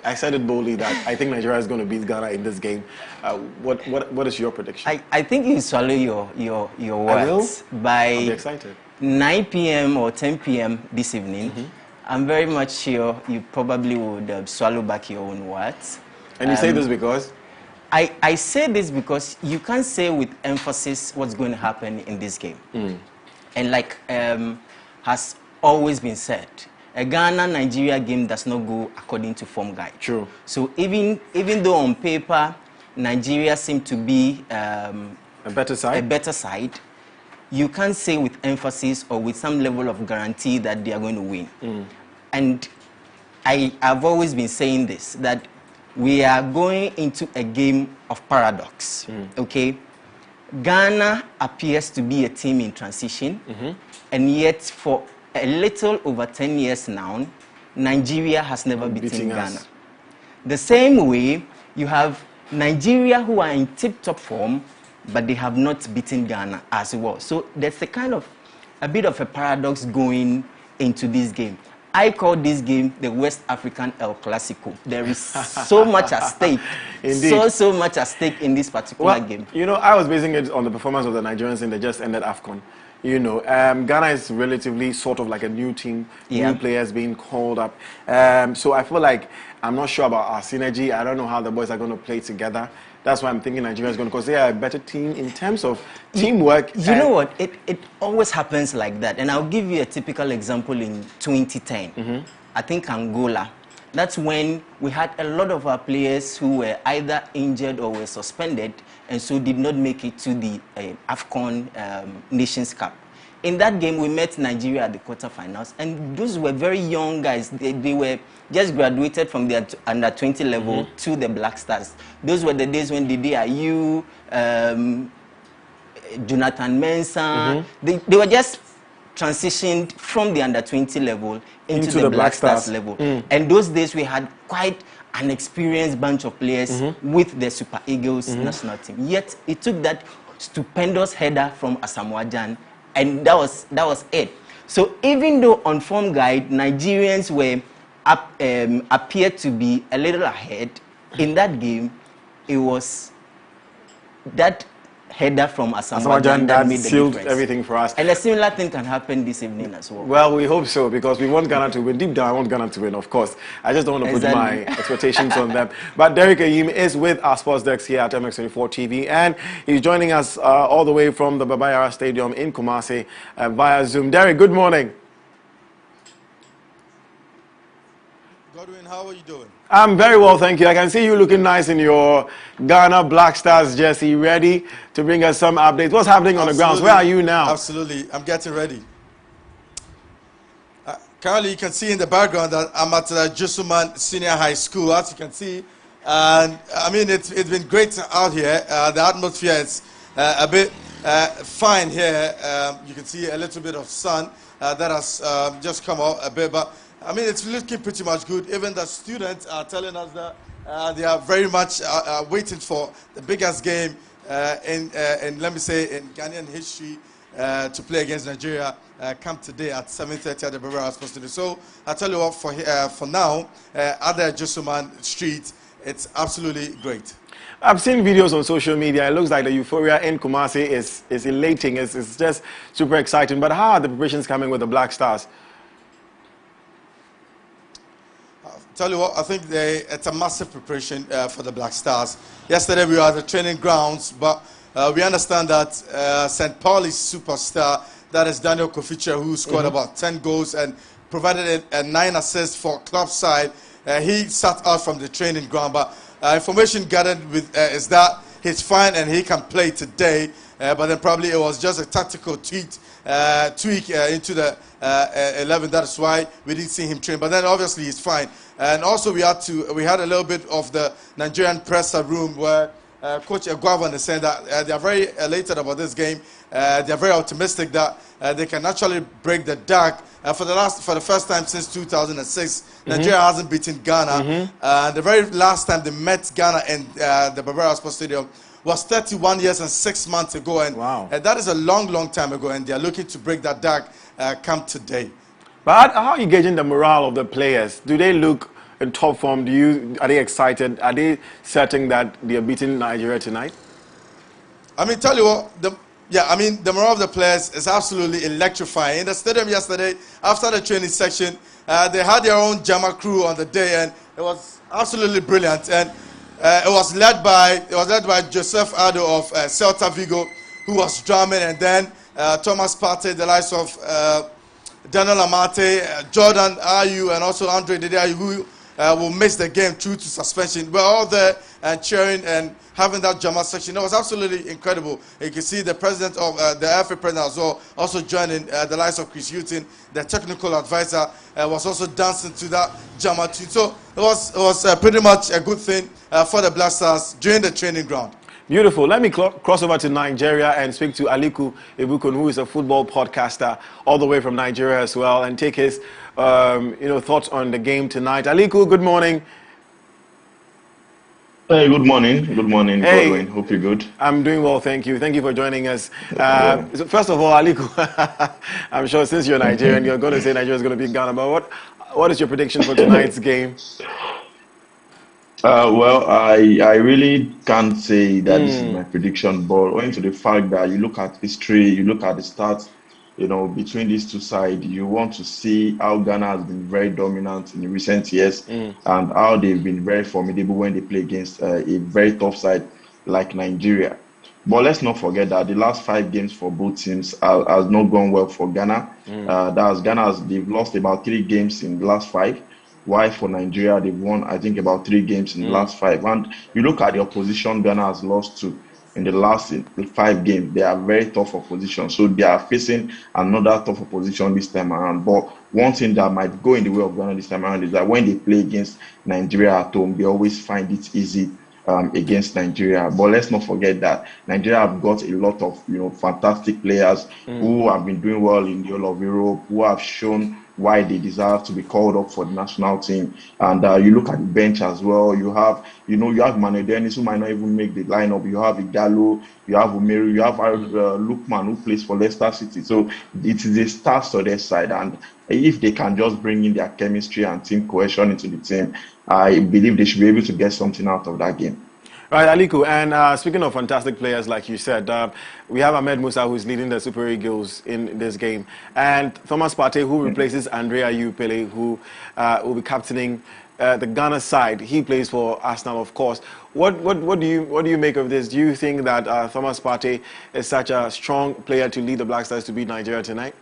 I said it boldly that I think Nigeria is going to beat Ghana in this game. What is your prediction? I think you swallow your words. I'll By be excited. 9 p.m. or 10 p.m. this evening. I'm very much sure you probably would swallow back your own words. And you say this because? I say this because you can't say with emphasis what's going to happen in this game. And like has always been said, a Ghana-Nigeria game does not go according to form guide. True. So even though on paper Nigeria seemed to be a better side, you can't say with emphasis or with some level of guarantee that they are going to win. And I've always been saying this, that we are going into a game of paradox. Okay, Ghana appears to be a team in transition, and yet for a little over 10 years now, Nigeria has never beaten Ghana. The same way, you have Nigeria who are in tip-top form, but they have not beaten Ghana as well. So there's a bit of a paradox going into this game. I call this game the West African El Clasico. There is so much at stake. Indeed. So much at stake in this particular game. I was basing it on the performance of the Nigerians in the just ended AFCON. Ghana is relatively sort of like a new team, new players being called up. So I feel like I'm not sure about our synergy. I don't know how the boys are going to play together. That's why I'm thinking Nigeria is going to, because they are a better team in terms of teamwork. You know what? It always happens like that. And I'll give you a typical example in 2010. I think Angola. That's when we had a lot of our players who were either injured or were suspended, and so did not make it to the AFCON Nations Cup. In that game, we met Nigeria at the quarterfinals, and those were very young guys. They were just graduated from their under-20 level to the Black Stars. Those were the days when Didi Ayew, Jonathan Mensah, they were just transitioned from the under-20 level into the Black Stars level. And those days we had quite an experienced bunch of players with the Super Eagles national team. Yet it took that stupendous header from Asamoah Gyan, and that was it. So even though on form guide, Nigerians were appeared to be a little ahead in that game, it was that header from Asamoah Gyan that made the sealed difference. everything for us. And a similar thing can happen this evening as well. Well, we hope so, because we want Ghana to win. Deep down, I want Ghana to win, of course. I just don't want to put my expectations on them. But Derek Ayim is with our sports desk here at MX24 TV, and he's joining us all the way from the Baba Yara Stadium in Kumasi via Zoom. Derek, good morning. Godwin, how are you doing? I'm very well, thank you. I can see you looking nice in your Ghana Black Stars jersey, ready to bring us some updates. What's happening on the grounds? Where are you now? Absolutely, I'm getting ready. Currently, you can see in the background that I'm at Jusuman Senior High School, as you can see. And I mean, it's been great out here. The atmosphere is a bit fine here. You can see a little bit of sun that has just come out a bit, but I mean, it's looking pretty much good. Even the students are telling us that they are very much waiting for the biggest game in let me say, in Ghanaian history to play against Nigeria. Come today at 7:30 at the Baba Yara Sports Stadium. So I tell you what, for now, at the Josuman Street, it's absolutely great. I've seen videos on social media. It looks like the euphoria in Kumasi is elating. It's just super exciting. But how are the preparations coming with the Black Stars? Tell you what, I think it's a massive preparation for the Black Stars. Yesterday we were at the training grounds, but we understand that St. Pauli's superstar, that is Daniel Koficha, who scored about 10 goals and provided 9 assists for club side. He sat out from the training ground, but information gathered is that he's fine and he can play today. But then probably it was just a tactical tweak into the 11. That's why we didn't see him train. But then obviously he's fine. And also we had a little bit of the Nigerian presser room where Coach Egwavan is saying that they are very elated about this game. They are very optimistic that they can actually break the dark. For the first time since 2006, Nigeria hasn't beaten Ghana. The very last time they met Ghana in the Baba Yara Sports Stadium was 31 years and 6 months ago. And that is a long, long time ago. And they are looking to break that dark come today. But how are you gauging the morale of the players? Do they look in top form? Are they excited? Are they certain that they are beating Nigeria tonight? I mean, tell you what, the morale of the players is absolutely electrifying. In the stadium yesterday, after the training section, they had their own Jama crew on the day, and it was absolutely brilliant. And it was led by Joseph Ado of Celta Vigo, who was drumming, and then Thomas Partey, the likes of Daniel Amate, Jordan Ayew, and also Andre Dede, who will miss the game due to suspension. We're all there and cheering and having that Jama section. It was absolutely incredible. You can see the president of the FA president as well, also joining the likes of Chris Hutton, the technical advisor, was also dancing to that Jama tune. So it was pretty much a good thing for the Black Stars during the training ground. Beautiful. Let me cross over to Nigeria and speak to Aliku Ibukun, who is a football podcaster all the way from Nigeria as well, and take his thoughts on the game tonight. Aliku, good morning. Hey, good morning. Good morning, hey. Godwin. Hope you're good. I'm doing well, thank you. Thank you for joining us. So first of all, Aliku, I'm sure since you're Nigerian, you're going to say Nigeria is going to beat Ghana, but what is your prediction for tonight's game? Well, I really can't say that this is my prediction, but owing to the fact that you look at history, you look at the stats, between these two sides, you want to see how Ghana has been very dominant in recent years and how they've been very formidable when they play against a very tough side like Nigeria. But let's not forget that the last 5 games for both teams has not gone well for Ghana. They've lost about 3 games in the last 5. Why for Nigeria, they've won, I think, about 3 games in the last 5. And you look at the opposition Ghana has lost to in the last 5 games, they are very tough opposition. So they are facing another tough opposition this time around. But one thing that might go in the way of Ghana this time around is that when they play against Nigeria at home, they always find it easy against Nigeria. But let's not forget that Nigeria have got a lot of fantastic players who have been doing well in the whole of Europe, who have shown why they deserve to be called up for the national team. And you look at the bench as well. You have Manu Dennis, who might not even make the lineup. You have Igalo, you have Umeru, you have Lukman, who plays for Leicester City. So it is a start to their side. And if they can just bring in their chemistry and team cohesion into the team, I believe they should be able to get something out of that game. Right, Aliku, and speaking of fantastic players, like you said, we have Ahmed Musa, who's leading the Super Eagles in this game, and Thomas Partey, who replaces Andrea Yupele, who will be captaining the Ghana side. He plays for Arsenal, of course. What do you make of this? Do you think that Thomas Partey is such a strong player to lead the Black Stars to beat Nigeria tonight?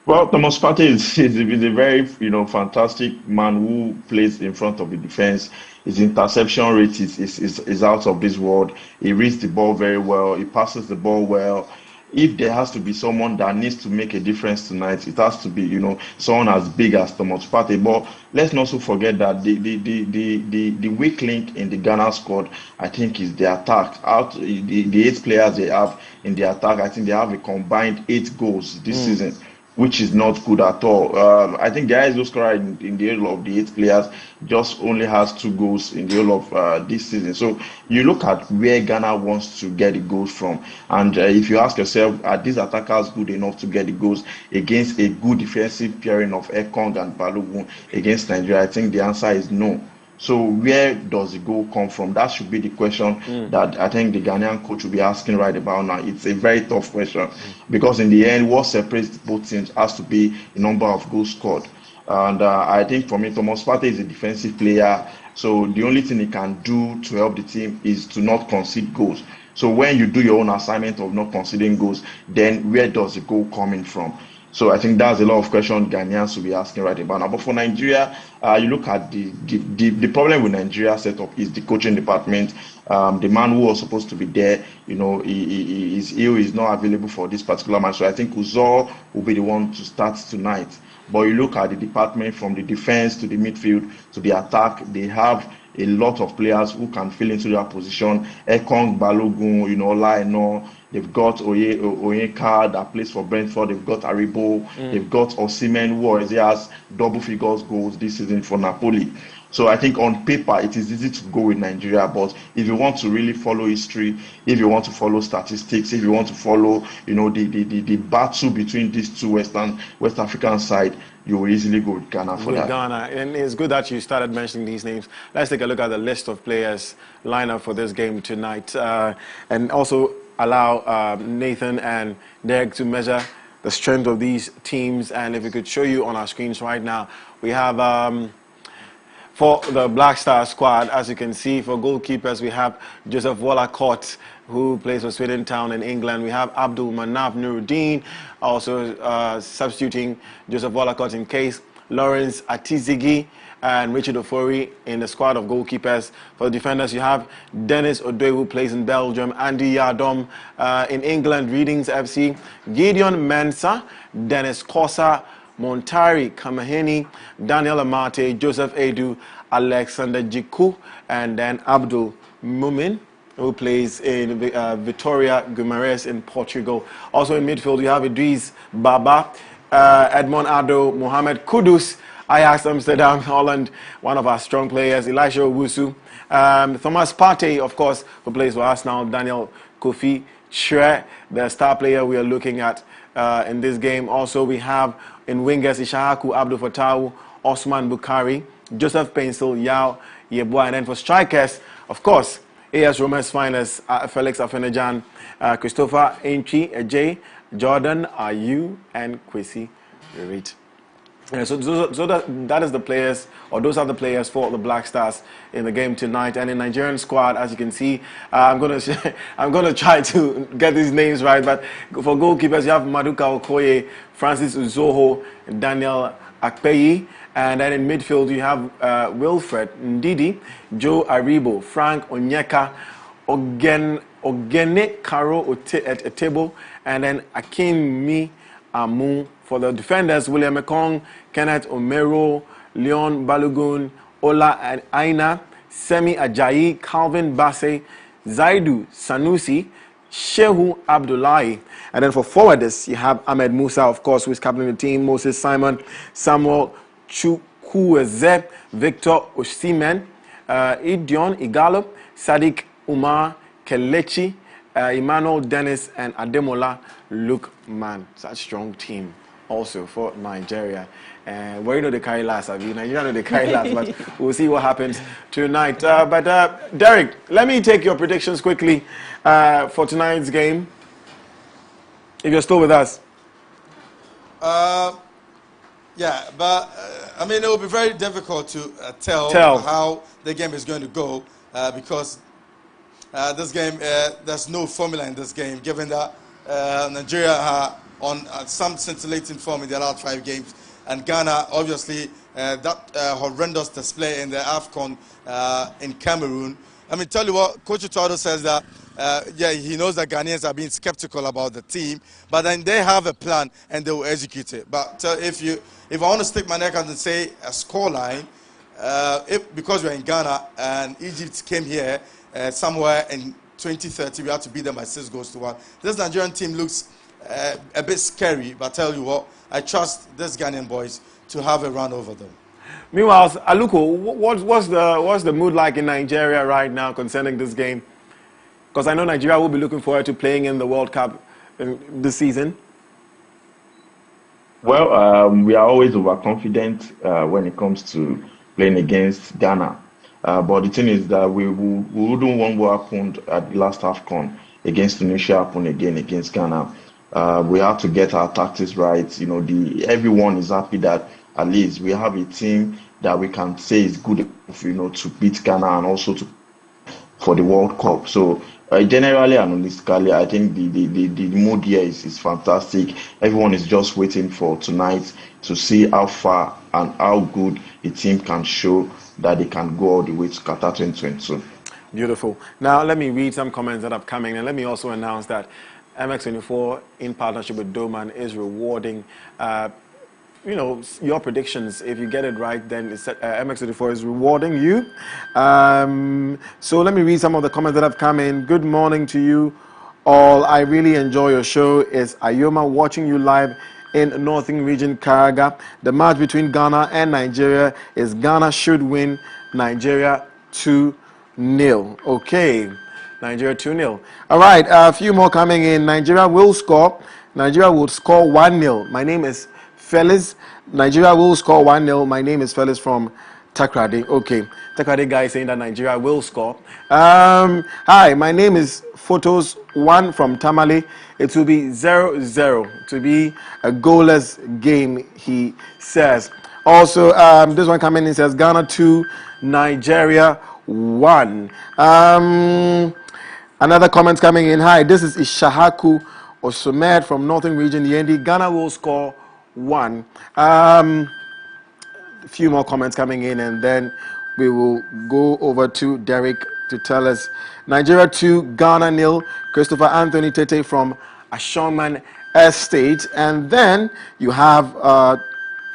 Well, Thomas Partey is a very fantastic man who plays in front of the defense. His interception rate is out of this world. He reads the ball very well. He passes the ball well. If there has to be someone that needs to make a difference tonight, it has to be someone as big as Thomas Partey. But let's not also forget that the weak link in the Ghana squad, I think, is the attack. Out the 8 players they have in the attack, I think they have a combined 8 goals this season, which is not good at all. I think the highest goal scorer in the whole of the 8 players just only has 2 goals in the whole of this season. So you look at where Ghana wants to get the goals from, and if you ask yourself, are these attackers good enough to get the goals against a good defensive pairing of Ekong and Balogun against Nigeria? I think the answer is no. So where does the goal come from? That should be the question that I think the Ghanaian coach will be asking right about now. It's a very tough question because in the end, what separates both teams has to be the number of goals scored. And I think for me, Thomas Partey is a defensive player. So the only thing he can do to help the team is to not concede goals. So when you do your own assignment of not conceding goals, then where does the goal coming from? So I think that's a lot of questions Ghanaians will be asking right about now. But for Nigeria, you look at the problem with Nigeria setup is the coaching department. The man who was supposed to be there, he is ill, is not available for this particular match. So I think Uzor will be the one to start tonight. But you look at the department from the defense to the midfield to the attack, they have a lot of players who can fill into their position. Ekong, Balogun, Laino. They've got Onyeka that plays for Brentford. They've got Aribo. They've got Osimhen, who already has double figures goals this season for Napoli. So I think on paper it is easy to go with Nigeria, but if you want to really follow history, if you want to follow statistics, if you want to follow, the battle between these two West African side, you will easily go with Ghana for that. Ghana, and it's good that you started mentioning these names. Let's take a look at the list of players lineup for this game tonight, and also allow Nathan and Derek to measure the strength of these teams. And if we could show you on our screens right now, we have for the Black Star squad, as you can see, for goalkeepers, we have Joseph Wollacott, who plays for Swindon Town in England. We have Abdul Manaf Nuruddin, also substituting Joseph Wollacott in case. Lawrence Atizigi and Richard Ofori in the squad of goalkeepers. For the defenders, you have Dennis Odoi, who plays in Belgium, Andy Yadom in England, Readings FC, Gideon Mensah, Dennis Kosa, Montari Kamaheni, Daniel Amate, Joseph Edu, Alexander Jiku, and then Abdul Mumin, who plays in Vitória Guimarães in Portugal. Also in midfield, you have Idris Baba, Edmond Ado, Mohamed Kudus, Ajax Amsterdam, Holland, one of our strong players, Elisha Owusu, Thomas Partey, of course, who plays for us now, Daniel Kofi Shre, the star player we are looking at in this game. Also, we have in wingers Ishaku Abdul Fatawu, Osman Bukhari, Joseph Pencil, Yao Yeboah, and then for strikers, of course, AS Roma's finest, Felix Afenajan, Christopher Aintree, Ajay, Jordan Ayew, and Kwesi Rerit. So that is the players, or those are the players for the Black Stars in the game tonight. And in Nigerian squad, as you can see, I'm gonna try to get these names right. But for goalkeepers, you have Maduka Okoye, Francis Uzoho, Daniel Akpeyi, and then in midfield you have Wilfred Ndidi, Joe Aribo, Frank Onyeka, Ogene Karo Etebo, and then Akinmi Amu. For the defenders, William Ekong, Kenneth Omero, Leon Balogun, Ola and Aina, Semi Ajayi, Calvin Basse, Zaidu Sanusi, Shehu Abdullahi. And then for forwarders, you have Ahmed Musa, of course, who is captain of the team, Moses Simon, Samuel Chukwueze, Victor Osimhen, Idion Igalo, Sadiq Umar Kelechi, Emmanuel Dennis, and Ademola Lukman. Such a strong team also for Nigeria. Well, you know they carry last, Nigeria know they carry last, but we'll see what happens tonight. But Derek, let me take your predictions quickly for tonight's game, if you're still with us. Yeah, but I mean, it will be very difficult to tell how the game is going to go because this game, there's no formula in this game, given that Nigeria are on some scintillating form in their last 5 games, and Ghana, obviously, that horrendous display in the AFCON in Cameroon. I mean, tell you what, Coach Utodo says that, yeah, he knows that Ghanaians are being skeptical about the team, but then they have a plan and they will execute it. But if I want to stick my neck out and say a scoreline, because we're in Ghana and Egypt came here somewhere in 2030, we had to beat them by 6-1. This Nigerian team looks a bit scary, but tell you what, I trust these Ghanaian boys to have a run over them. Meanwhile, Aluko, what's the mood like in Nigeria right now concerning this game? Because I know Nigeria will be looking forward to playing in the World Cup this season. Well, we are always overconfident when it comes to playing against Ghana. But the thing is that we wouldn't want what happened at the last AFCON against Tunisia happen again against Ghana. We have to get our tactics right. You know, everyone is happy that at least we have a team that we can say is good enough, you know, to beat Ghana and also for the World Cup. So generally and holistically, I think the mood here is fantastic. Everyone is just waiting for tonight to see how far and how good the team can show that they can go all the way to Qatar 2022. Beautiful. Now let me read some comments that have come in, and let me also announce that MX24 in partnership with Doman is rewarding you know, your predictions. If you get it right, then MX24 is rewarding you. So let me read some of the comments that have come in. Good morning to you all. I really enjoy your show. It's Ayoma watching you live in Northern Region, Karaga. The match between Ghana and Nigeria is Ghana should win, Nigeria 2-0. Okay, Nigeria 2-0. All right, a few more coming in. Nigeria will score. Nigeria will score 1-0. My name is Felix. Nigeria will score 1-0. My name is Felix from Takrade. Okay, Takrade guy saying that Nigeria will score. Hi, my name is Photos 1 from Tamale. It will be 0-0 to be a goalless game, he says. Also, this one coming in says Ghana 2, Nigeria 1. Another comment coming in. Hi, this is Ishahaku Osomed from Northern Region, Yendi. Ghana will score 1. A few more comments coming in, and then we will go over to Derek to tell us Nigeria 2, Ghana 0. Christopher Anthony Tete from Ashoman Estate. And then you have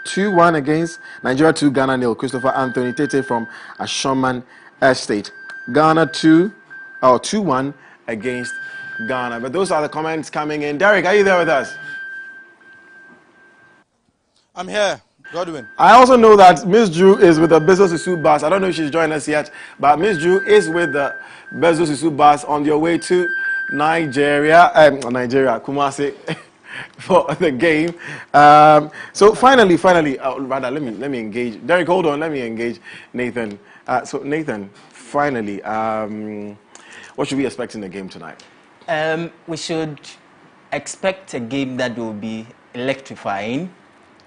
2-1 against Nigeria 2, Ghana 0. Christopher Anthony Tete from Ashoman Estate. Ghana 2-1 against Ghana. But those are the comments coming in. Derek, are you there with us? I'm here, Godwin. I also know that Miss Drew is with the Bezos Isu bus. I don't know if she's joined us yet, but Miss Drew is with the Bezos Isu bus on your way to Nigeria, Kumasi, for the game. So finally, rather, let me engage. Derek, hold on, let me engage Nathan. So Nathan, finally, what should we expect in the game tonight? We should expect a game that will be electrifying.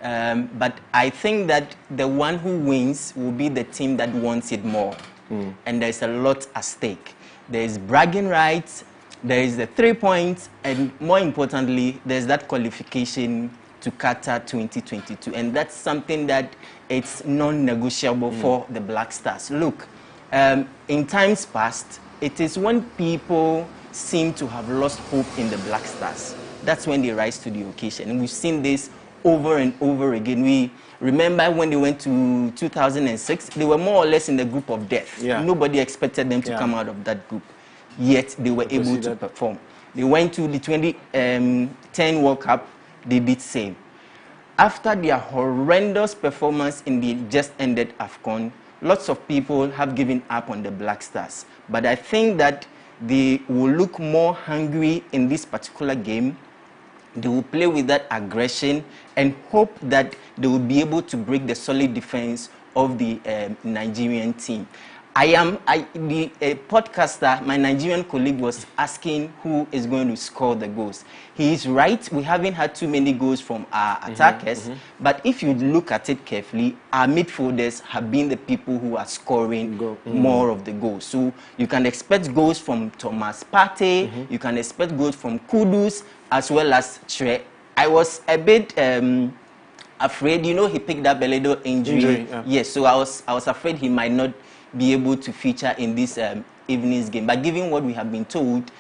But I think that the one who wins will be the team that wants it more. And there's a lot at stake. There's bragging rights, there is the 3 points, and more importantly, there's that qualification to Qatar 2022. And that's something that it's non-negotiable for the Black Stars. Look, in times past, it is when people seem to have lost hope in the Black Stars. That's when they rise to the occasion. And we've seen this over and over again. We remember when they went to 2006, they were more or less in the group of death. Yeah. Nobody expected them to come out of that group, yet they were able to perform. They went to the 2010 World Cup, they did same. After their horrendous performance in the just ended AFCON, lots of people have given up on the Black Stars. But I think that they will look more hungry in this particular game. They will play with that aggression and hope that they will be able to break the solid defense of the Nigerian team. The podcaster, my Nigerian colleague, was asking who is going to score the goals. He is right. We haven't had too many goals from our attackers. But if you look at it carefully, our midfielders have been the people who are scoring more of the goals. So you can expect goals from Thomas Partey. You can expect goals from Kudus as well as Tre. I was a bit afraid. You know, he picked up a little injury. Yes, so I was afraid he might not be able to feature in this evening's game. But given what we have been told,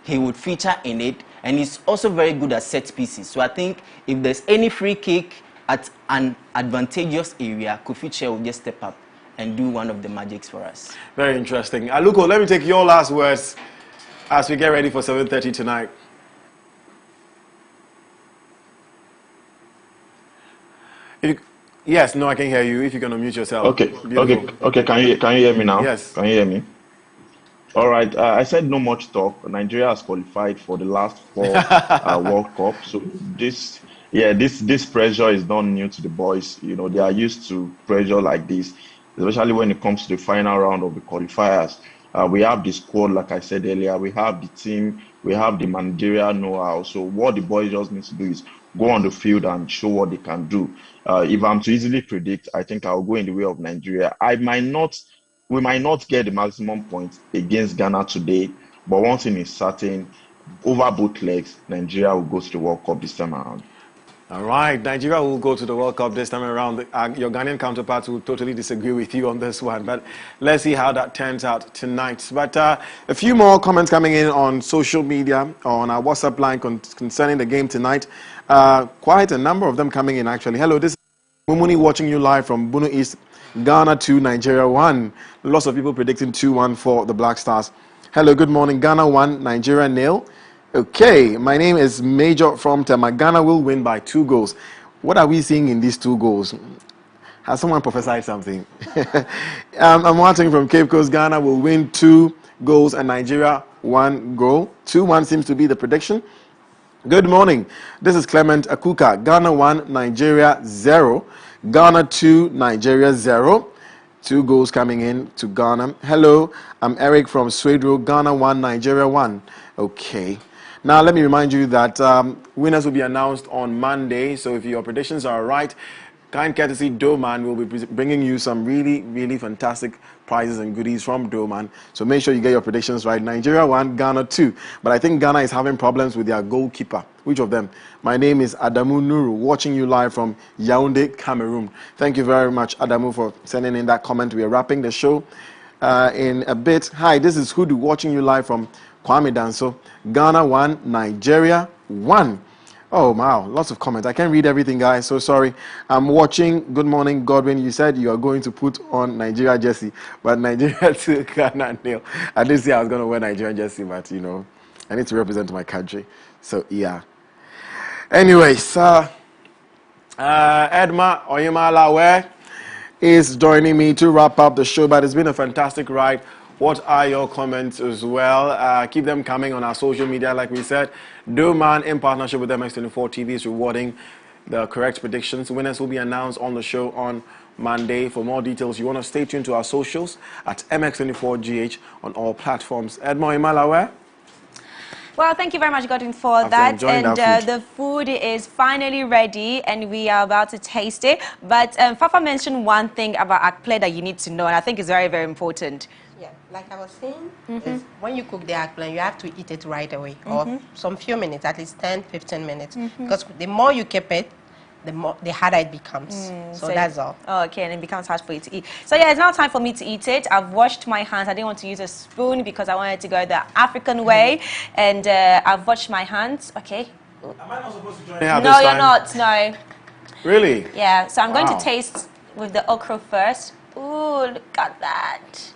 he would feature in it, and he's also very good at set pieces. So I think if there's any free kick at an advantageous area, Kofi Che will just step up and do one of the magics for us. Very interesting. Aluko, let me take your last words as we get ready for 7:30 tonight. Yes, no, I can hear you. If you can unmute yourself. Okay. Can you hear me now? Yes. Can you hear me? All right. I said no much talk. Nigeria has qualified for the last 4 World Cup. So this pressure is not new to the boys. You know, they are used to pressure like this, especially when it comes to the final round of the qualifiers. We have the squad, like I said earlier. We have the team. We have the managerial know-how. So what the boys just need to do is go on the field and show what they can do. If I'm to easily predict, I think I'll go in the way of Nigeria. We might not get the maximum points against Ghana today, but one thing is certain, over both legs, Nigeria will go to the World Cup this time around. All right, Nigeria will go to the World Cup this time around. Your Ghanaian counterparts will totally disagree with you on this one, but let's see how that turns out tonight. But a few more comments coming in on social media, on our WhatsApp line concerning the game tonight. Quite a number of them coming in, actually. Hello, this is Mumuni watching you live from Bunu East, Ghana 2, Nigeria 1. Lots of people predicting 2-1 for the Black Stars. Hello, good morning. Ghana 1, Nigeria 0. Okay, my name is Major from Tema. Ghana will win by 2 goals. What are we seeing in these 2 goals? Has someone prophesied something? I'm watching from Cape Coast. Ghana will win 2 goals and Nigeria 1 goal. 2-1 seems to be the prediction. Good morning. This is Clement Akuka. Ghana 1, Nigeria 0. Ghana 2, Nigeria 0. 2 goals coming in to Ghana. Hello, I'm Eric from Swedro. Ghana 1, Nigeria 1. Okay. Now, let me remind you that winners will be announced on Monday. So if your predictions are right, kind courtesy Doman will be bringing you some really, really fantastic prizes and goodies from Doman. So make sure you get your predictions right. Nigeria 1, Ghana 2. But I think Ghana is having problems with their goalkeeper. Which of them? My name is Adamu Nuru, watching you live from Yaoundé, Cameroon. Thank you very much, Adamu, for sending in that comment. We are wrapping the show in a bit. Hi, this is Hudu, watching you live from Kwame Danso. Ghana 1, Nigeria 1. Oh, wow. Lots of comments. I can't read everything, guys. So sorry. I'm watching. Good morning, Godwin. You said you are going to put on Nigeria jersey, but Nigeria 2, Ghana 0. I didn't say I was going to wear Nigeria jersey, but, you know, I need to represent my country. So, yeah. Anyways, Edma Ohemaa Lawe is joining me to wrap up the show, but it's been a fantastic ride. What are your comments as well? Keep them coming on our social media, like we said. Doman, in partnership with MX24 TV, is rewarding the correct predictions. Winners will be announced on the show on Monday. For more details, you want to stay tuned to our socials at MX24GH on all platforms. Edma Ohemaa Lawe. Well, thank you very much, Godwin, for that. And the food is finally ready, and we are about to taste it. But Fafa mentioned one thing about akple that you need to know, and I think it's very, very important. Yeah, like I was saying, is when you cook the akple, you have to eat it right away, or some few minutes, at least 10, 15 minutes. Because the more you keep it, the harder it becomes. So that's all. Oh, okay, and it becomes hard for you to eat. So yeah, it's now time for me to eat it. I've washed my hands. I didn't want to use a spoon because I wanted to go the African way. And I've washed my hands. Okay. Am I not supposed to join? No, you're not. No. Really? Yeah, so I'm going to taste with the okra first. Ooh, look at that.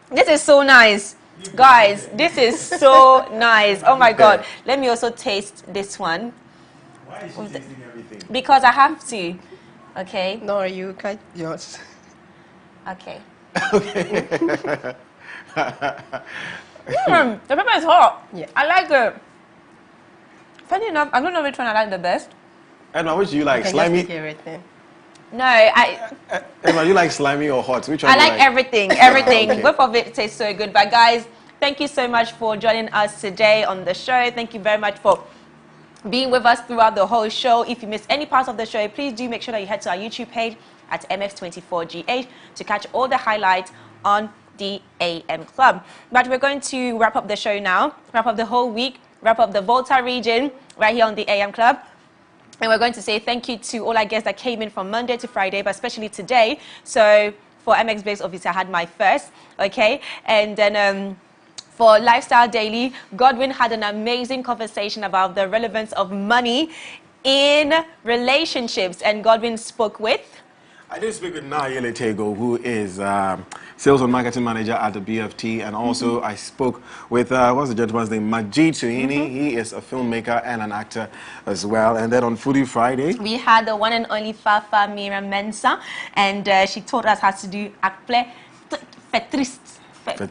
This is so nice. Guys, this is so nice. Oh my God. Let me also taste this one. Why is she tasting everything? Because I have to. Okay. No, you cut yours. Okay. Okay. The pepper is hot. Yeah. I like it. Funny enough, I don't know which one I like the best. Emma, which do you like? Slimy? No, Emma, you like slimy or hot? Which one I do you like everything. Everything. Okay. Both of it tastes so good. But guys, thank you so much for joining us today on the show. Thank you very much for being with us throughout the whole show. If you missed any parts of the show, please do make sure that you head to our YouTube page at MX24GH to catch all the highlights on the AM Club. But we're going to wrap up the show now, wrap up the whole week, wrap up the Volta region right here on the AM Club. And we're going to say thank you to all our guests that came in from Monday to Friday, but especially today. So for MX Base, obviously, I had my first, okay? And then for Lifestyle Daily, Godwin had an amazing conversation about the relevance of money in relationships. And Godwin spoke with... I did speak with Nayele Tego, who is Sales and Marketing Manager at the BFT, and also I spoke with, what's the gentleman's name? Majid Suhini. He is a filmmaker and an actor as well. And then on Foodie Friday, we had the one and only Fafa Mira Mensa, and she taught us how to do akple fetrist. I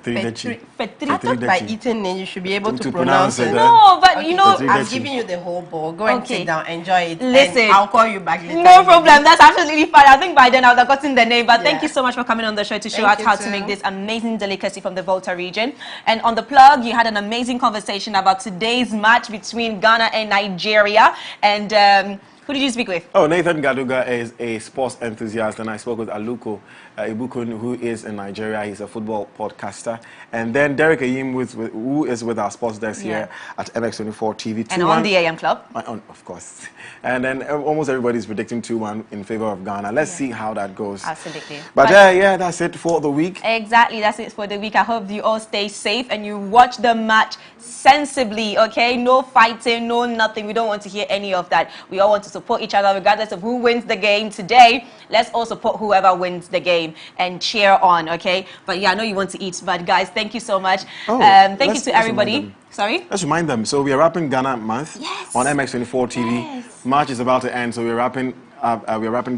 thought by eating it, you should be able to pronounce it. No, but you know, I'm giving you the whole bowl. Go and sit down, enjoy it. Listen, and I'll call you back later. No problem. That's absolutely fine. I think by then I would have gotten the name. But thank you so much for coming on the show to show us how to make this amazing delicacy from the Volta region. And on the plug, you had an amazing conversation about today's match between Ghana and Nigeria. And who did you speak with? Oh, Nathan Gaduga is a sports enthusiast, and I spoke with Aluko Ibukun, who is in Nigeria. He's a football podcaster. And then Derek Ayim, who is with our sports desk here at MX24 TV. And on the AM Club. Of course. And then almost everybody's predicting 2-1 in favor of Ghana. Let's see how that goes. Absolutely. But yeah, that's it for the week. Exactly, that's it for the week. I hope you all stay safe and you watch the match sensibly, okay? No fighting, no nothing. We don't want to hear any of that. We all want to support each other regardless of who wins the game today. Let's all support whoever wins the game and cheer on, okay? But yeah, I know you want to eat, but guys, thank you so much. Thank you to everybody. Sorry? Let's remind them. So we are wrapping Ghana month on MX24 TV. March is about to end, so we're wrapping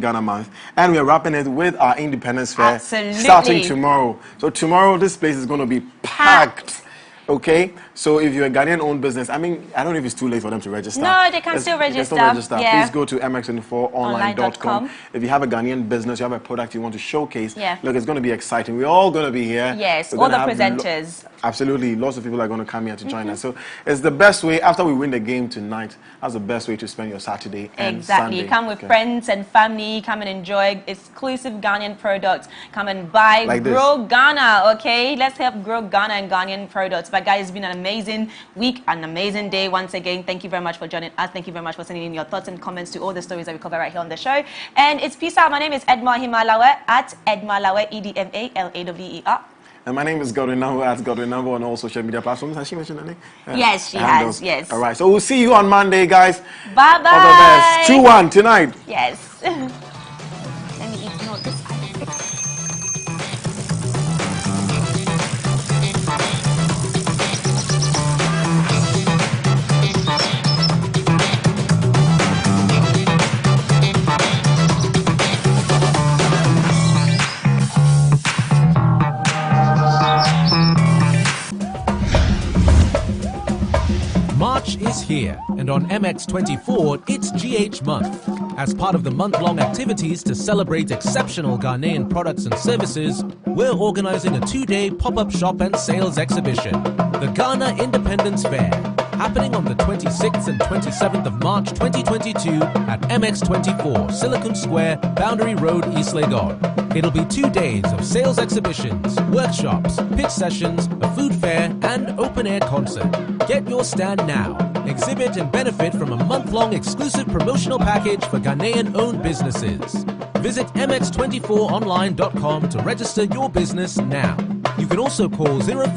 Ghana month, and we are wrapping it with our Independence Fair starting tomorrow. So tomorrow, this place is going to be packed. Okay, so if you're a Ghanaian-owned business, I mean, I don't know if it's too late for them to register. No, they can still register. Yeah. Please go to mx24online.com. If you have a Ghanaian business, you have a product you want to showcase, look, it's going to be exciting. We're all going to be here. Yes, all the presenters. Absolutely, lots of people are going to come here to join us. So it's the best way, after we win the game tonight, that's the best way to spend your Saturday and Sunday. Come with friends and family, come and enjoy exclusive Ghanaian products. Come and buy, like grow Ghana, okay? Let's help grow Ghana and Ghanaian products. But guys, it's been an amazing week, an amazing day. Once again, thank you very much for joining us. Thank you very much for sending in your thoughts and comments to all the stories that we cover right here on the show. And it's peace out. My name is Ohemaa at Edmalawe, EDMALAWER. And my name is Godwin Namboh at Godwin Namboh on all social media platforms. Has she mentioned her name? Yes, she has. Yes. All right. So we'll see you on Monday, guys. Bye bye. All the best. 2-1 tonight. Yes. Let me eat. No, this. March is here, and on MX24, it's GH Month. As part of the month-long activities to celebrate exceptional Ghanaian products and services, we're organizing a 2-day pop-up shop and sales exhibition, the Ghana Independence Fair, happening on the 26th and 27th of March 2022 at MX24, Silicon Square, Boundary Road, East Legon. It'll be 2 days of sales exhibitions, workshops, pitch sessions, a food fair, and open-air concert. Get your stand now. Exhibit and benefit from a month-long exclusive promotional package for Ghanaian-owned businesses. Visit mx24online.com to register your business now. You can also call 04